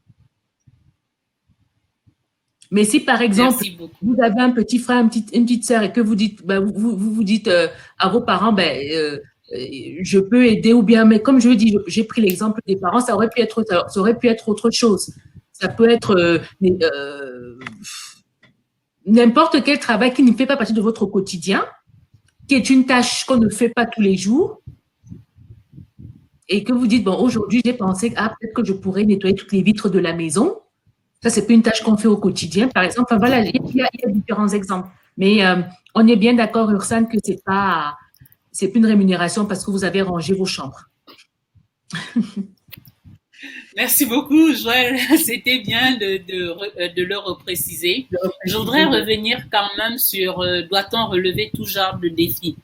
Mais si, par exemple, vous avez un petit frère, une petite sœur et que vous dites, vous dites à vos parents, je peux aider ou bien, mais comme je le dis, j'ai pris l'exemple des parents, ça aurait pu être autre chose. Ça peut être n'importe quel travail qui ne fait pas partie de votre quotidien, qui est une tâche qu'on ne fait pas tous les jours, et que vous dites, bon, aujourd'hui, j'ai pensé, peut-être que je pourrais nettoyer toutes les vitres de la maison. Ça, c'est pas une tâche qu'on fait au quotidien, par exemple. Enfin, voilà, il y a différents exemples. Mais on est bien d'accord, Ursan, que c'est plus une rémunération parce que vous avez rangé vos chambres. Merci beaucoup, Joël. C'était bien de le repréciser. Je voudrais revenir quand même sur doit-on relever tout genre de défis.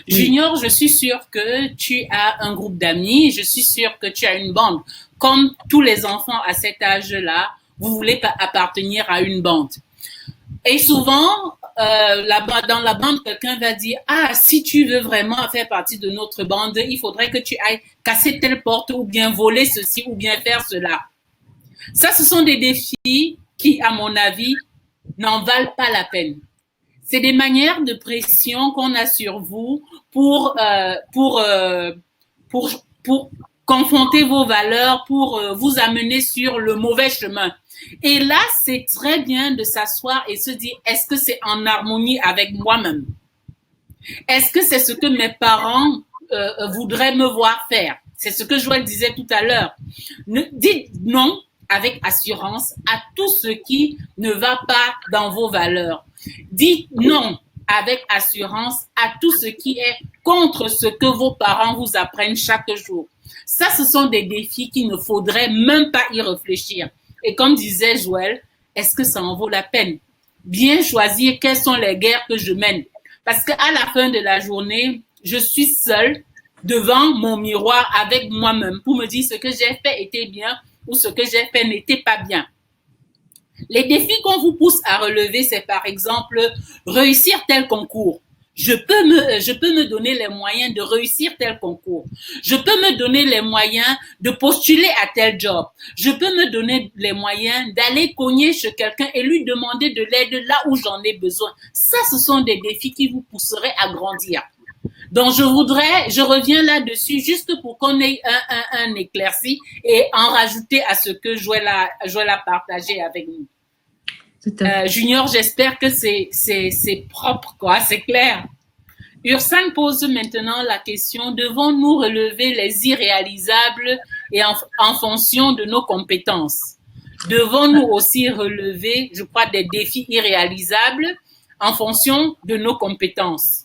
Junior, je suis sûre que tu as un groupe d'amis, je suis sûre que tu as une bande. Comme tous les enfants à cet âge-là, vous voulez appartenir à une bande. Et souvent, dans la bande, quelqu'un va dire « Ah, si tu veux vraiment faire partie de notre bande, il faudrait que tu ailles casser telle porte ou bien voler ceci ou bien faire cela. » Ça, ce sont des défis qui, à mon avis, n'en valent pas la peine. C'est des manières de pression qu'on a sur vous pour confronter vos valeurs, pour vous amener sur le mauvais chemin. Et là, c'est très bien de s'asseoir et se dire, est-ce que c'est en harmonie avec moi-même? Est-ce que c'est ce que mes parents voudraient me voir faire? C'est ce que Joël disait tout à l'heure. Dites non avec assurance à tout ce qui ne va pas dans vos valeurs. Dites non avec assurance à tout ce qui est contre ce que vos parents vous apprennent chaque jour. Ça, ce sont des défis qu'il ne faudrait même pas y réfléchir. Et comme disait Joël, est-ce que ça en vaut la peine? Bien choisir quelles sont les guerres que je mène. Parce qu'à la fin de la journée, je suis seule devant mon miroir avec moi-même pour me dire ce que j'ai fait était bien ou ce que j'ai fait n'était pas bien. Les défis qu'on vous pousse à relever, c'est par exemple réussir tel concours. Je peux me donner les moyens de réussir tel concours. Je peux me donner les moyens de postuler à tel job. Je peux me donner les moyens d'aller cogner chez quelqu'un et lui demander de l'aide là où j'en ai besoin. Ça, ce sont des défis qui vous pousseraient à grandir. Donc, je reviens là-dessus juste pour qu'on ait un éclairci et en rajouter à ce que Joël a partagé avec nous. Junior, j'espère que c'est propre, quoi, c'est clair. Ursan pose maintenant la question, devons-nous relever les irréalisables et en fonction de nos compétences? Devons-nous aussi relever, je crois, des défis irréalisables en fonction de nos compétences?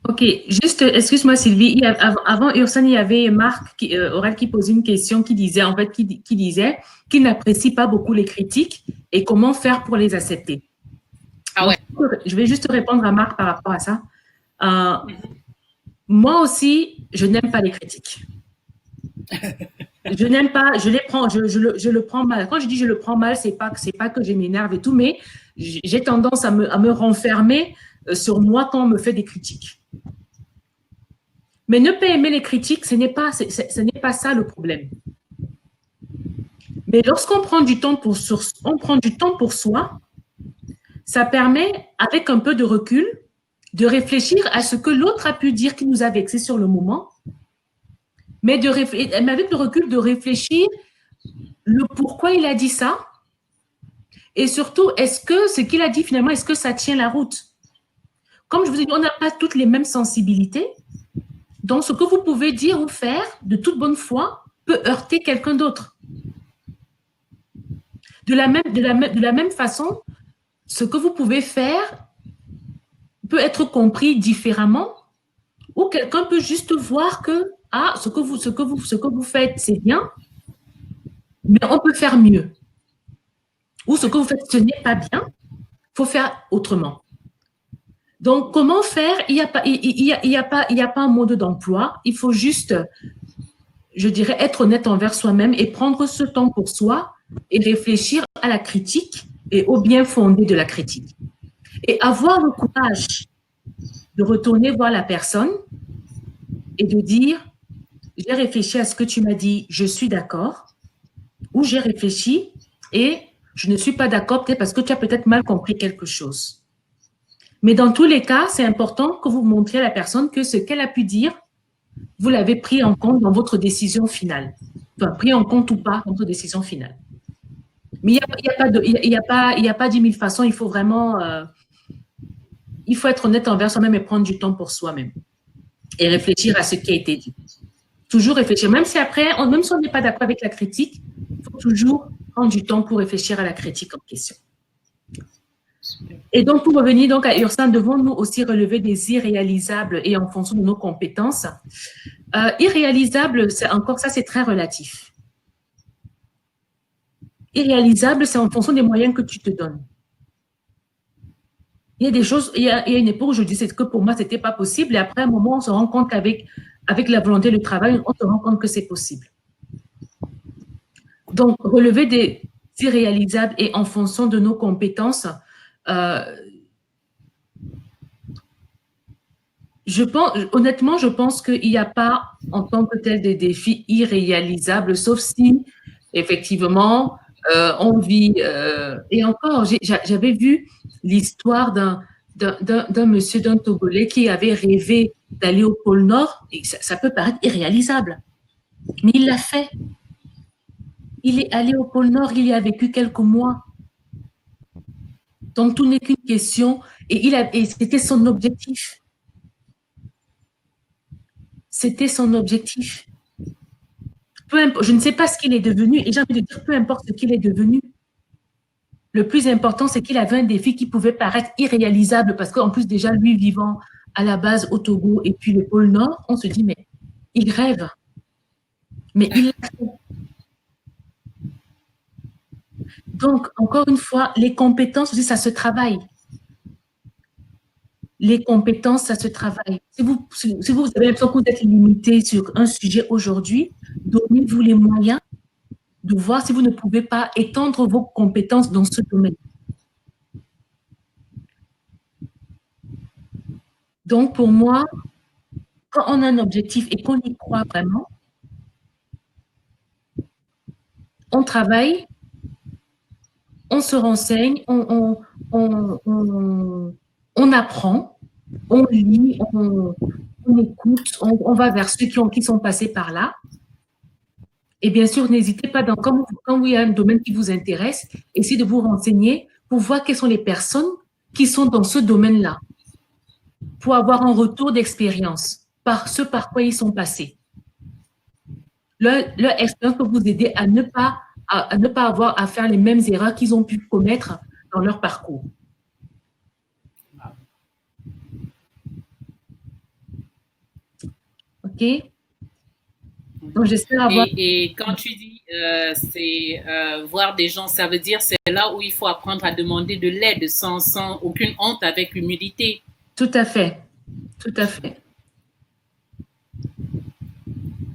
Ok, juste, excuse-moi Sylvie, avant Ursan, il y avait Marc Aurel qui posait une question qui disait, en fait, qui disait qu'il n'apprécie pas beaucoup les critiques et comment faire pour les accepter. Ah ouais. Donc, je vais juste répondre à Marc par rapport à ça. Moi aussi, je n'aime pas les critiques. Je n'aime pas, je le prends mal. Quand je dis je le prends mal, c'est pas que je m'énerve et tout, mais j'ai tendance à me renfermer sur moi quand on me fait des critiques. Mais ne pas aimer les critiques, ce n'est pas ça le problème. Mais lorsqu'on prend du temps pour soi, ça permet, avec un peu de recul, de réfléchir à ce que l'autre a pu dire qui nous a vexés sur le moment, mais avec le recul de réfléchir le pourquoi il a dit ça, et surtout, est-ce que ce qu'il a dit finalement, est-ce que ça tient la route? Comme je vous ai dit, on n'a pas toutes les mêmes sensibilités, donc ce que vous pouvez dire ou faire de toute bonne foi peut heurter quelqu'un d'autre. De la même façon, ce que vous pouvez faire peut être compris différemment, ou quelqu'un peut juste voir que ce que vous faites, c'est bien, mais on peut faire mieux. Ou ce que vous faites, ce n'est pas bien, il faut faire autrement. Donc, comment faire? Il n'y a pas un mode d'emploi. Il faut juste, je dirais, être honnête envers soi-même et prendre ce temps pour soi et réfléchir à la critique et au bien fondé de la critique. Et avoir le courage de retourner voir la personne et de dire, j'ai réfléchi à ce que tu m'as dit, je suis d'accord, ou j'ai réfléchi et je ne suis pas d'accord peut-être parce que tu as peut-être mal compris quelque chose. Mais dans tous les cas, c'est important que vous montriez à la personne que ce qu'elle a pu dire, vous l'avez pris en compte dans votre décision finale. Enfin, pris en compte ou pas dans votre décision finale. Mais il n'y a pas 10 000 façons, il faut vraiment... il faut être honnête envers soi-même et prendre du temps pour soi-même. Et réfléchir à ce qui a été dit. Toujours réfléchir. Même si on n'est pas d'accord avec la critique, il faut toujours prendre du temps pour réfléchir à la critique en question. Et donc, pour revenir donc à Ursan, devons-nous aussi relever des irréalisables et en fonction de nos compétences? Irréalisable, c'est très relatif. Irréalisable, c'est en fonction des moyens que tu te donnes. Il y a des choses, il y a une époque où je disais que pour moi, ce n'était pas possible. Et après un moment, on se rend compte qu'avec la volonté du travail, on se rend compte que c'est possible. Donc, relever des irréalisables et en fonction de nos compétences, honnêtement, je pense qu'il n'y a pas en tant que tel des défis irréalisables, sauf si, effectivement, on vit... et encore, j'avais vu l'histoire d'un monsieur, d'un Togolais qui avait rêvé d'aller au pôle Nord, et ça peut paraître irréalisable, mais il l'a fait. Il est allé au pôle Nord, il y a vécu quelques mois. Donc, tout n'est qu'une question, et c'était son objectif. C'était son objectif. Je ne sais pas ce qu'il est devenu, et j'ai envie de dire, peu importe ce qu'il est devenu. Le plus important, c'est qu'il avait un défi qui pouvait paraître irréalisable, parce qu'en plus, déjà, lui vivant à la base au Togo et puis le pôle Nord, on se dit, mais il rêve. Mais il l'accepte. Donc, encore une fois, les compétences aussi, ça se travaille. Les compétences, ça se travaille. Si vous avez l'impression que vous êtes limité sur un sujet aujourd'hui, donnez-vous les moyens de voir si vous ne pouvez pas étendre vos compétences dans ce domaine. Donc, pour moi, quand on a un objectif et qu'on y croit vraiment, on travaille, on se renseigne, on apprend, on lit, on écoute, on va vers ceux qui sont passés par là. Et bien sûr, n'hésitez pas, quand il y a un domaine qui vous intéresse, essayez de vous renseigner pour voir quelles sont les personnes qui sont dans ce domaine-là, pour avoir un retour d'expérience par ce par quoi ils sont passés. Leur expérience peut vous aider à ne pas avoir à faire les mêmes erreurs qu'ils ont pu commettre dans leur parcours. OK? Donc, j'espère avoir... Et quand tu dis c'est voir des gens, ça veut dire c'est là où il faut apprendre à demander de l'aide sans aucune honte, avec humilité. Tout à fait. Tout à fait.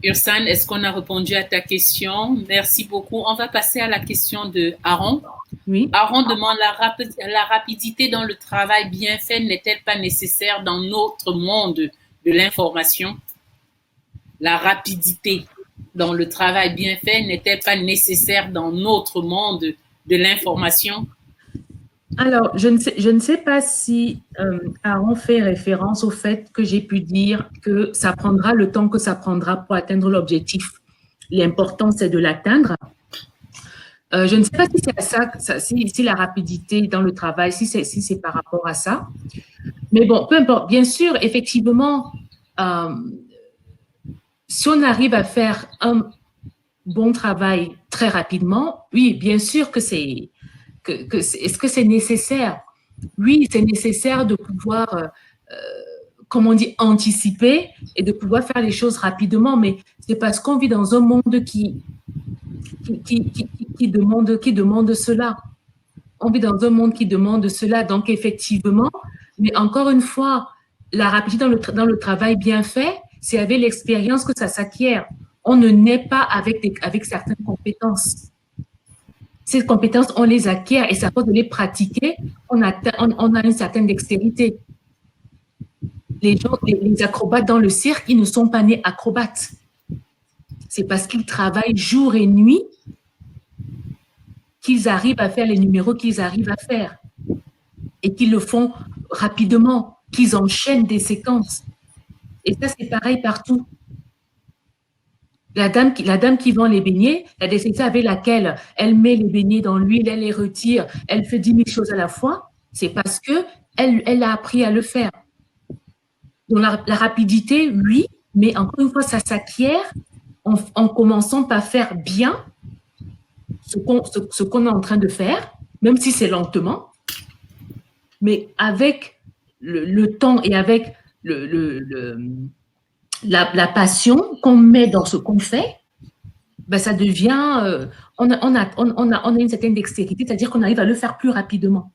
Ursan, est-ce qu'on a répondu à ta question? Merci beaucoup. On va passer à la question de Aaron. Oui. Aaron demande la rapidité dans le travail bien fait n'est-elle pas nécessaire dans notre monde de l'information? La rapidité dans le travail bien fait n'est-elle pas nécessaire dans notre monde de l'information? Alors, je ne sais pas si Aaron fait référence au fait que j'ai pu dire que ça prendra le temps que ça prendra pour atteindre l'objectif. L'important, c'est de l'atteindre. Je ne sais pas si c'est à ça, si la rapidité dans le travail, si c'est par rapport à ça. Mais bon, peu importe. Bien sûr, effectivement, si on arrive à faire un bon travail très rapidement, oui, bien sûr que c'est... est-ce que c'est nécessaire? Oui, c'est nécessaire de pouvoir, comme on dit, anticiper et de pouvoir faire les choses rapidement, mais c'est parce qu'on vit dans un monde qui demande cela. On vit dans un monde qui demande cela, donc effectivement, mais encore une fois, la rapidité dans le travail bien fait, c'est avec l'expérience que ça s'acquiert. On ne naît pas avec certaines compétences. Ces compétences, on les acquiert et c'est à force de les pratiquer, on a une certaine dextérité. Les acrobates dans le cirque, ils ne sont pas nés acrobates. C'est parce qu'ils travaillent jour et nuit qu'ils arrivent à faire les numéros qu'ils arrivent à faire et qu'ils le font rapidement, qu'ils enchaînent des séquences. Et ça, c'est pareil partout. La dame qui vend les beignets, la dextérité avec laquelle elle met les beignets dans l'huile, elle les retire, elle fait 10 000 choses à la fois, c'est parce qu'elle a appris à le faire. Donc la rapidité, oui, mais encore une fois, ça s'acquiert en commençant par faire bien ce qu'on est en train de faire, même si c'est lentement, mais avec le temps et avec la passion qu'on met dans ce qu'on fait, ben ça devient, on a une certaine dextérité, c'est-à-dire qu'on arrive à le faire plus rapidement.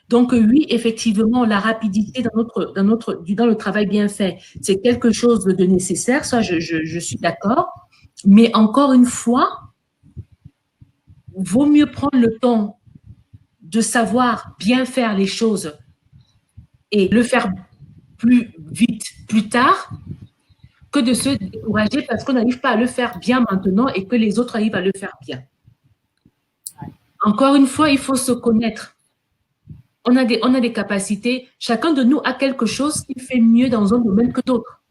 Donc oui, effectivement, la rapidité dans le travail bien fait, c'est quelque chose de nécessaire, ça je suis d'accord, mais encore une fois, vaut mieux prendre le temps de savoir bien faire les choses et le faire plus vite, plus tard, que de se décourager parce qu'on n'arrive pas à le faire bien maintenant et que les autres arrivent à le faire bien. Encore une fois, il faut se connaître. On a des capacités. Chacun de nous a quelque chose qui fait mieux dans un domaine que d'autres.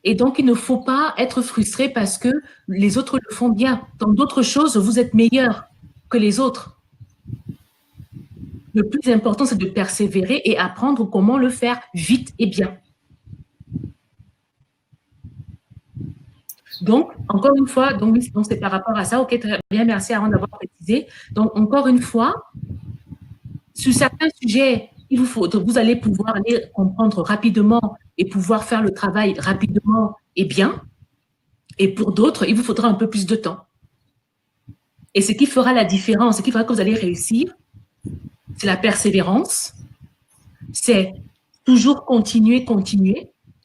Et donc, il ne faut pas être frustré parce que les autres le font bien. Dans d'autres choses, vous êtes meilleur que les autres. Le plus important, c'est de persévérer et apprendre comment le faire vite et bien. Donc, encore une fois, donc c'est par rapport à ça. Ok, très bien, merci Aaron d'avoir précisé. Donc, encore une fois, sur certains sujets, vous allez pouvoir aller comprendre rapidement et pouvoir faire le travail rapidement et bien. Et pour d'autres, il vous faudra un peu plus de temps. Et ce qui fera la différence, ce qui fera que vous allez réussir, c'est la persévérance, c'est toujours continuer.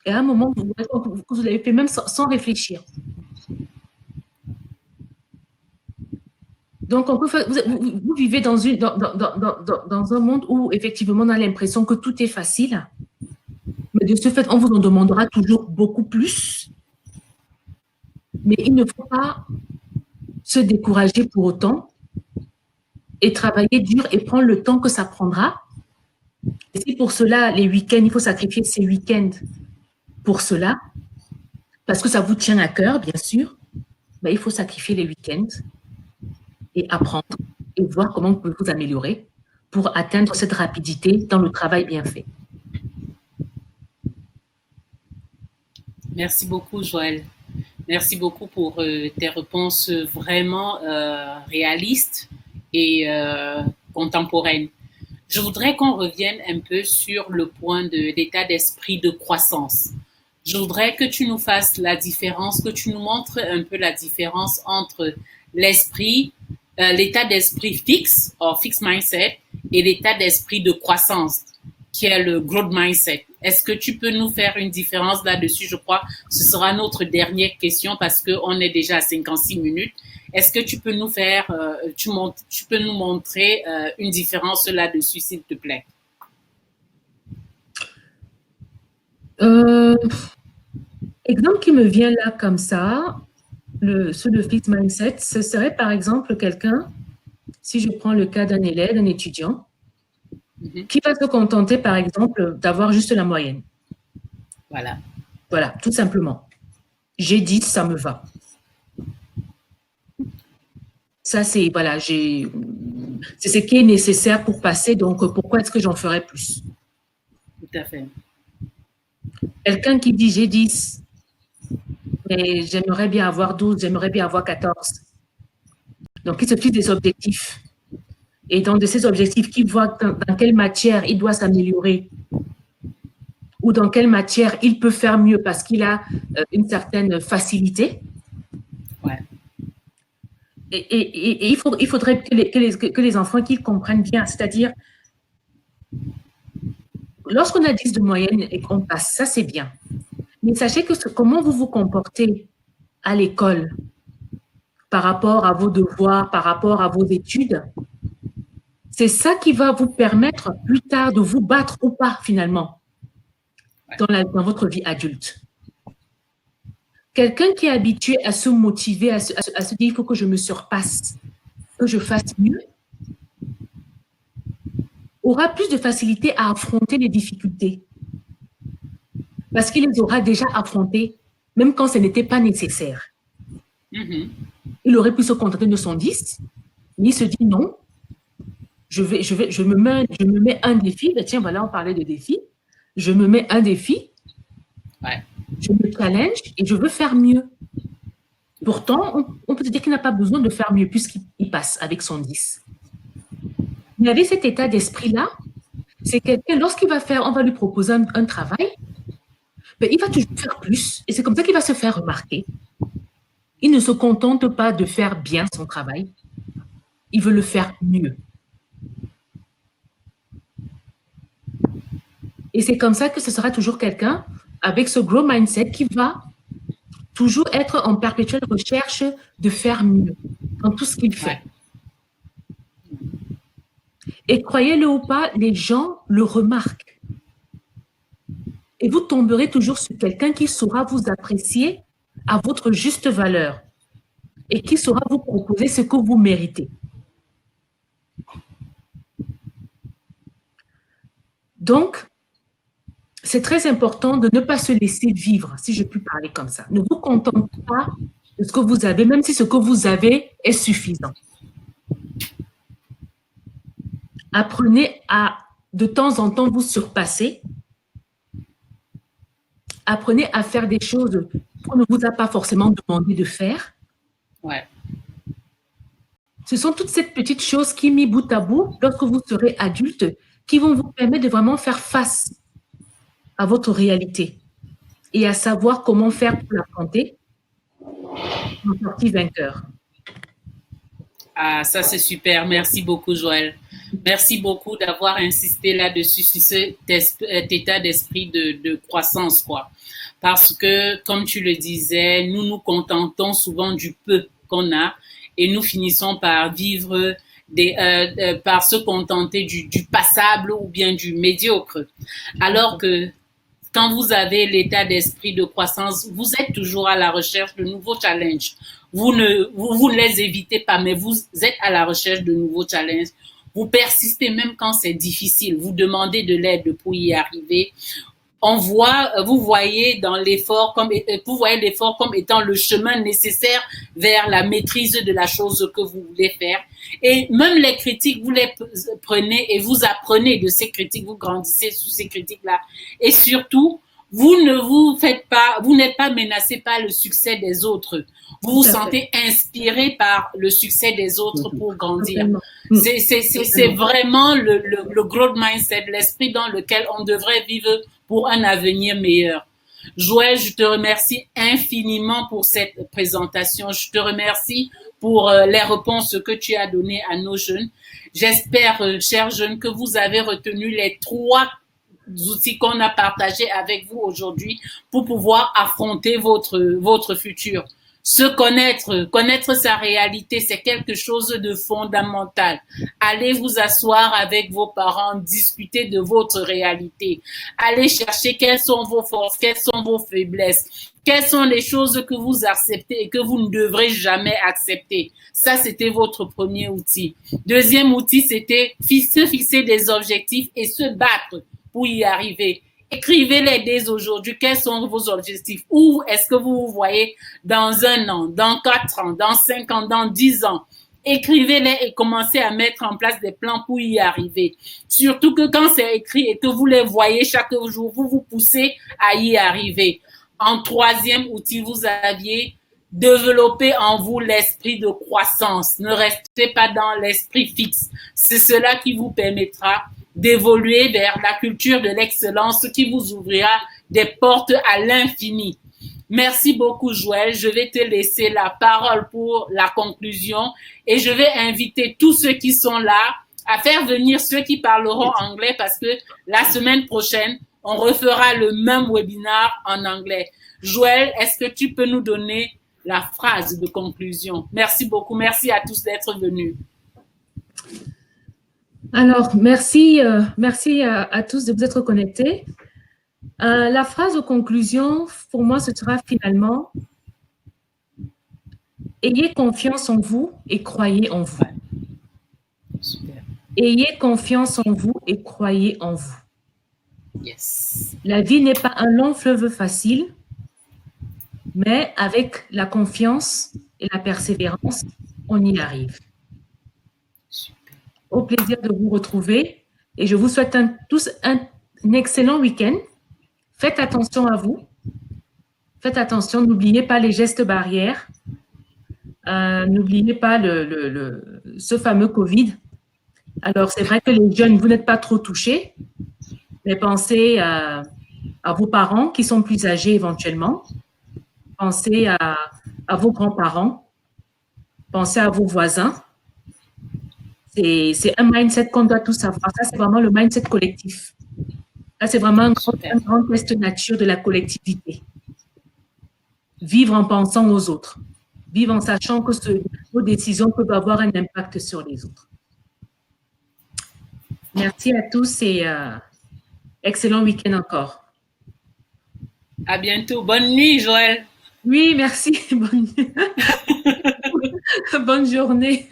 Et à un moment, vous l'avez fait même sans réfléchir. Donc, vous vivez dans un monde où, effectivement, on a l'impression que tout est facile. Mais de ce fait, on vous en demandera toujours beaucoup plus. Mais il ne faut pas se décourager pour autant et travailler dur et prendre le temps que ça prendra. Et c'est pour cela, les week-ends, il faut sacrifier ces week-ends pour cela, parce que ça vous tient à cœur, bien sûr. Mais il faut sacrifier les week-ends et apprendre et voir comment vous pouvez vous améliorer pour atteindre cette rapidité dans le travail bien fait. Merci beaucoup, Joël. Merci beaucoup pour tes réponses vraiment réalistes et contemporaines. Je voudrais qu'on revienne un peu sur le point de l'état d'esprit de croissance. Je voudrais que tu nous fasses la différence, que tu nous montres un peu la différence entre l'esprit, l'état d'esprit fixe, ou fixed mindset, et l'état d'esprit de croissance, qui est le growth mindset. Est-ce que tu peux nous faire une différence là-dessus? Je crois que ce sera notre dernière question parce qu'on est déjà à 56 minutes. Est-ce que tu peux nous faire, tu peux nous montrer une différence là-dessus, s'il te plaît? Exemple qui me vient là comme ça, sur le fixed mindset, ce serait par exemple quelqu'un, si je prends le cas d'un élève, d'un étudiant, qui va se contenter par exemple d'avoir juste la moyenne. Voilà. Voilà, tout simplement. J'ai 10, ça me va. Ça, c'est voilà, c'est ce qui est nécessaire pour passer, donc pourquoi est-ce que j'en ferais plus? Tout à fait. Quelqu'un qui dit j'ai 10, mais j'aimerais bien avoir 12, j'aimerais bien avoir 14. Donc, il se fixe des objectifs. Et dans de ces objectifs, qu'il voit dans quelle matière il doit s'améliorer ou dans quelle matière il peut faire mieux parce qu'il a une certaine facilité. Ouais. Et il faudrait que les enfants qu'ils comprennent bien, c'est-à-dire, lorsqu'on a 10 de moyenne et qu'on passe, ça c'est bien. Mais sachez que comment vous vous comportez à l'école par rapport à vos devoirs, par rapport à vos études, c'est ça qui va vous permettre plus tard de vous battre ou pas finalement dans votre vie adulte. Quelqu'un qui est habitué à se motiver, à se dire il faut que je me surpasse, que je fasse mieux, aura plus de facilité à affronter les difficultés parce qu'il les aura déjà affrontées, même quand ce n'était pas nécessaire. Il aurait pu se contenter de son 10, mais il se dit non, je me mets un défi. Ben tiens, voilà, on parlait de défi. Je me mets un défi, je me challenge et je veux faire mieux. Pourtant, on peut se dire qu'il n'a pas besoin de faire mieux puisqu'il passe avec son 10. Mais avec cet état d'esprit-là, c'est quelqu'un, lorsqu'il va faire, on va lui proposer un travail, ben, il va toujours faire plus. Et c'est comme ça qu'il va se faire remarquer. Il ne se contente pas de faire bien son travail. Il veut le faire mieux. Et c'est comme ça que ce sera toujours quelqu'un avec ce growth mindset qui va toujours être en perpétuelle recherche de faire mieux dans tout ce qu'il fait. Et croyez-le ou pas, les gens le remarquent. Et vous tomberez toujours sur quelqu'un qui saura vous apprécier à votre juste valeur et qui saura vous proposer ce que vous méritez. Donc, c'est très important de ne pas se laisser vivre, si je puis parler comme ça. Ne vous contentez pas de ce que vous avez, même si ce que vous avez est suffisant. Apprenez à, de temps en temps, vous surpasser. Apprenez à faire des choses qu'on ne vous a pas forcément demandé de faire. Ouais. Ce sont toutes ces petites choses qui, mis bout à bout, lorsque vous serez adulte, qui vont vous permettre de vraiment faire face à votre réalité et à savoir comment faire pour l'affronter, en sortir vainqueur. Ah, ça c'est super. Merci beaucoup, Joël. Merci beaucoup d'avoir insisté là-dessus, sur cet état d'esprit de croissance, quoi. Parce que, comme tu le disais, nous nous contentons souvent du peu qu'on a et nous finissons par vivre par se contenter du passable ou bien du médiocre. Alors que quand vous avez l'état d'esprit de croissance, vous êtes toujours à la recherche de nouveaux challenges. Vous ne les évitez pas, mais vous êtes à la recherche de nouveaux challenges. Vous persistez même quand c'est difficile. Vous demandez de l'aide pour y arriver. Vous voyez l'effort comme étant le chemin nécessaire vers la maîtrise de la chose que vous voulez faire. Et même les critiques, vous les prenez et vous apprenez de ces critiques, vous grandissez sur ces critiques-là. Et surtout, vous n'êtes pas menacé par le succès des autres. Vous vous sentez inspiré par le succès des autres pour grandir. C'est vraiment le growth mindset, l'esprit dans lequel on devrait vivre pour un avenir meilleur. Joël, je te remercie infiniment pour cette présentation. Je te remercie pour les réponses que tu as données à nos jeunes. J'espère, chers jeunes, que vous avez retenu les 3 outils qu'on a partagés avec vous aujourd'hui pour pouvoir affronter votre futur. Se connaître sa réalité, c'est quelque chose de fondamental. Allez vous asseoir avec vos parents, discuter de votre réalité. Allez chercher quelles sont vos forces, quelles sont vos faiblesses, quelles sont les choses que vous acceptez et que vous ne devrez jamais accepter. Ça, c'était votre premier outil. Deuxième outil, c'était se fixer des objectifs et se battre pour y arriver. Écrivez-les dès aujourd'hui. Quels sont vos objectifs? Où est-ce que vous vous voyez dans 1 an, dans 4 ans, dans 5 ans, dans 10 ans? Écrivez-les et commencez à mettre en place des plans pour y arriver. Surtout que quand c'est écrit et que vous les voyez chaque jour, vous vous poussez à y arriver. En 3e outil, vous aviez développer en vous l'esprit de croissance. Ne restez pas dans l'esprit fixe. C'est cela qui vous permettra d'évoluer vers la culture de l'excellence qui vous ouvrira des portes à l'infini. Merci beaucoup, Joël. Je vais te laisser la parole pour la conclusion et je vais inviter tous ceux qui sont là à faire venir ceux qui parleront anglais parce que la semaine prochaine, on refera le même webinaire en anglais. Joël, est-ce que tu peux nous donner la phrase de conclusion? Merci beaucoup. Merci à tous d'être venus. Alors, merci à tous de vous être connectés. La phrase de conclusion, pour moi, ce sera finalement « Ayez confiance en vous et croyez en vous. » Super. Ayez confiance en vous et croyez en vous. Yes. La vie n'est pas un long fleuve facile, mais avec la confiance et la persévérance, on y arrive. Au plaisir de vous retrouver et je vous souhaite tous un excellent week-end. Faites attention à vous. Faites attention, n'oubliez pas les gestes barrières. N'oubliez pas ce fameux Covid. Alors, c'est vrai que les jeunes, vous n'êtes pas trop touchés, mais pensez à vos parents qui sont plus âgés éventuellement. Pensez à vos grands-parents. Pensez à vos voisins. C'est un mindset qu'on doit tous savoir. Ça, c'est vraiment le mindset collectif. Là, c'est vraiment un grand test nature de la collectivité. Vivre en pensant aux autres. Vivre en sachant que nos décisions peuvent avoir un impact sur les autres. Merci à tous et excellent week-end encore. À bientôt. Bonne nuit, Joël. Oui, merci. Bonne journée.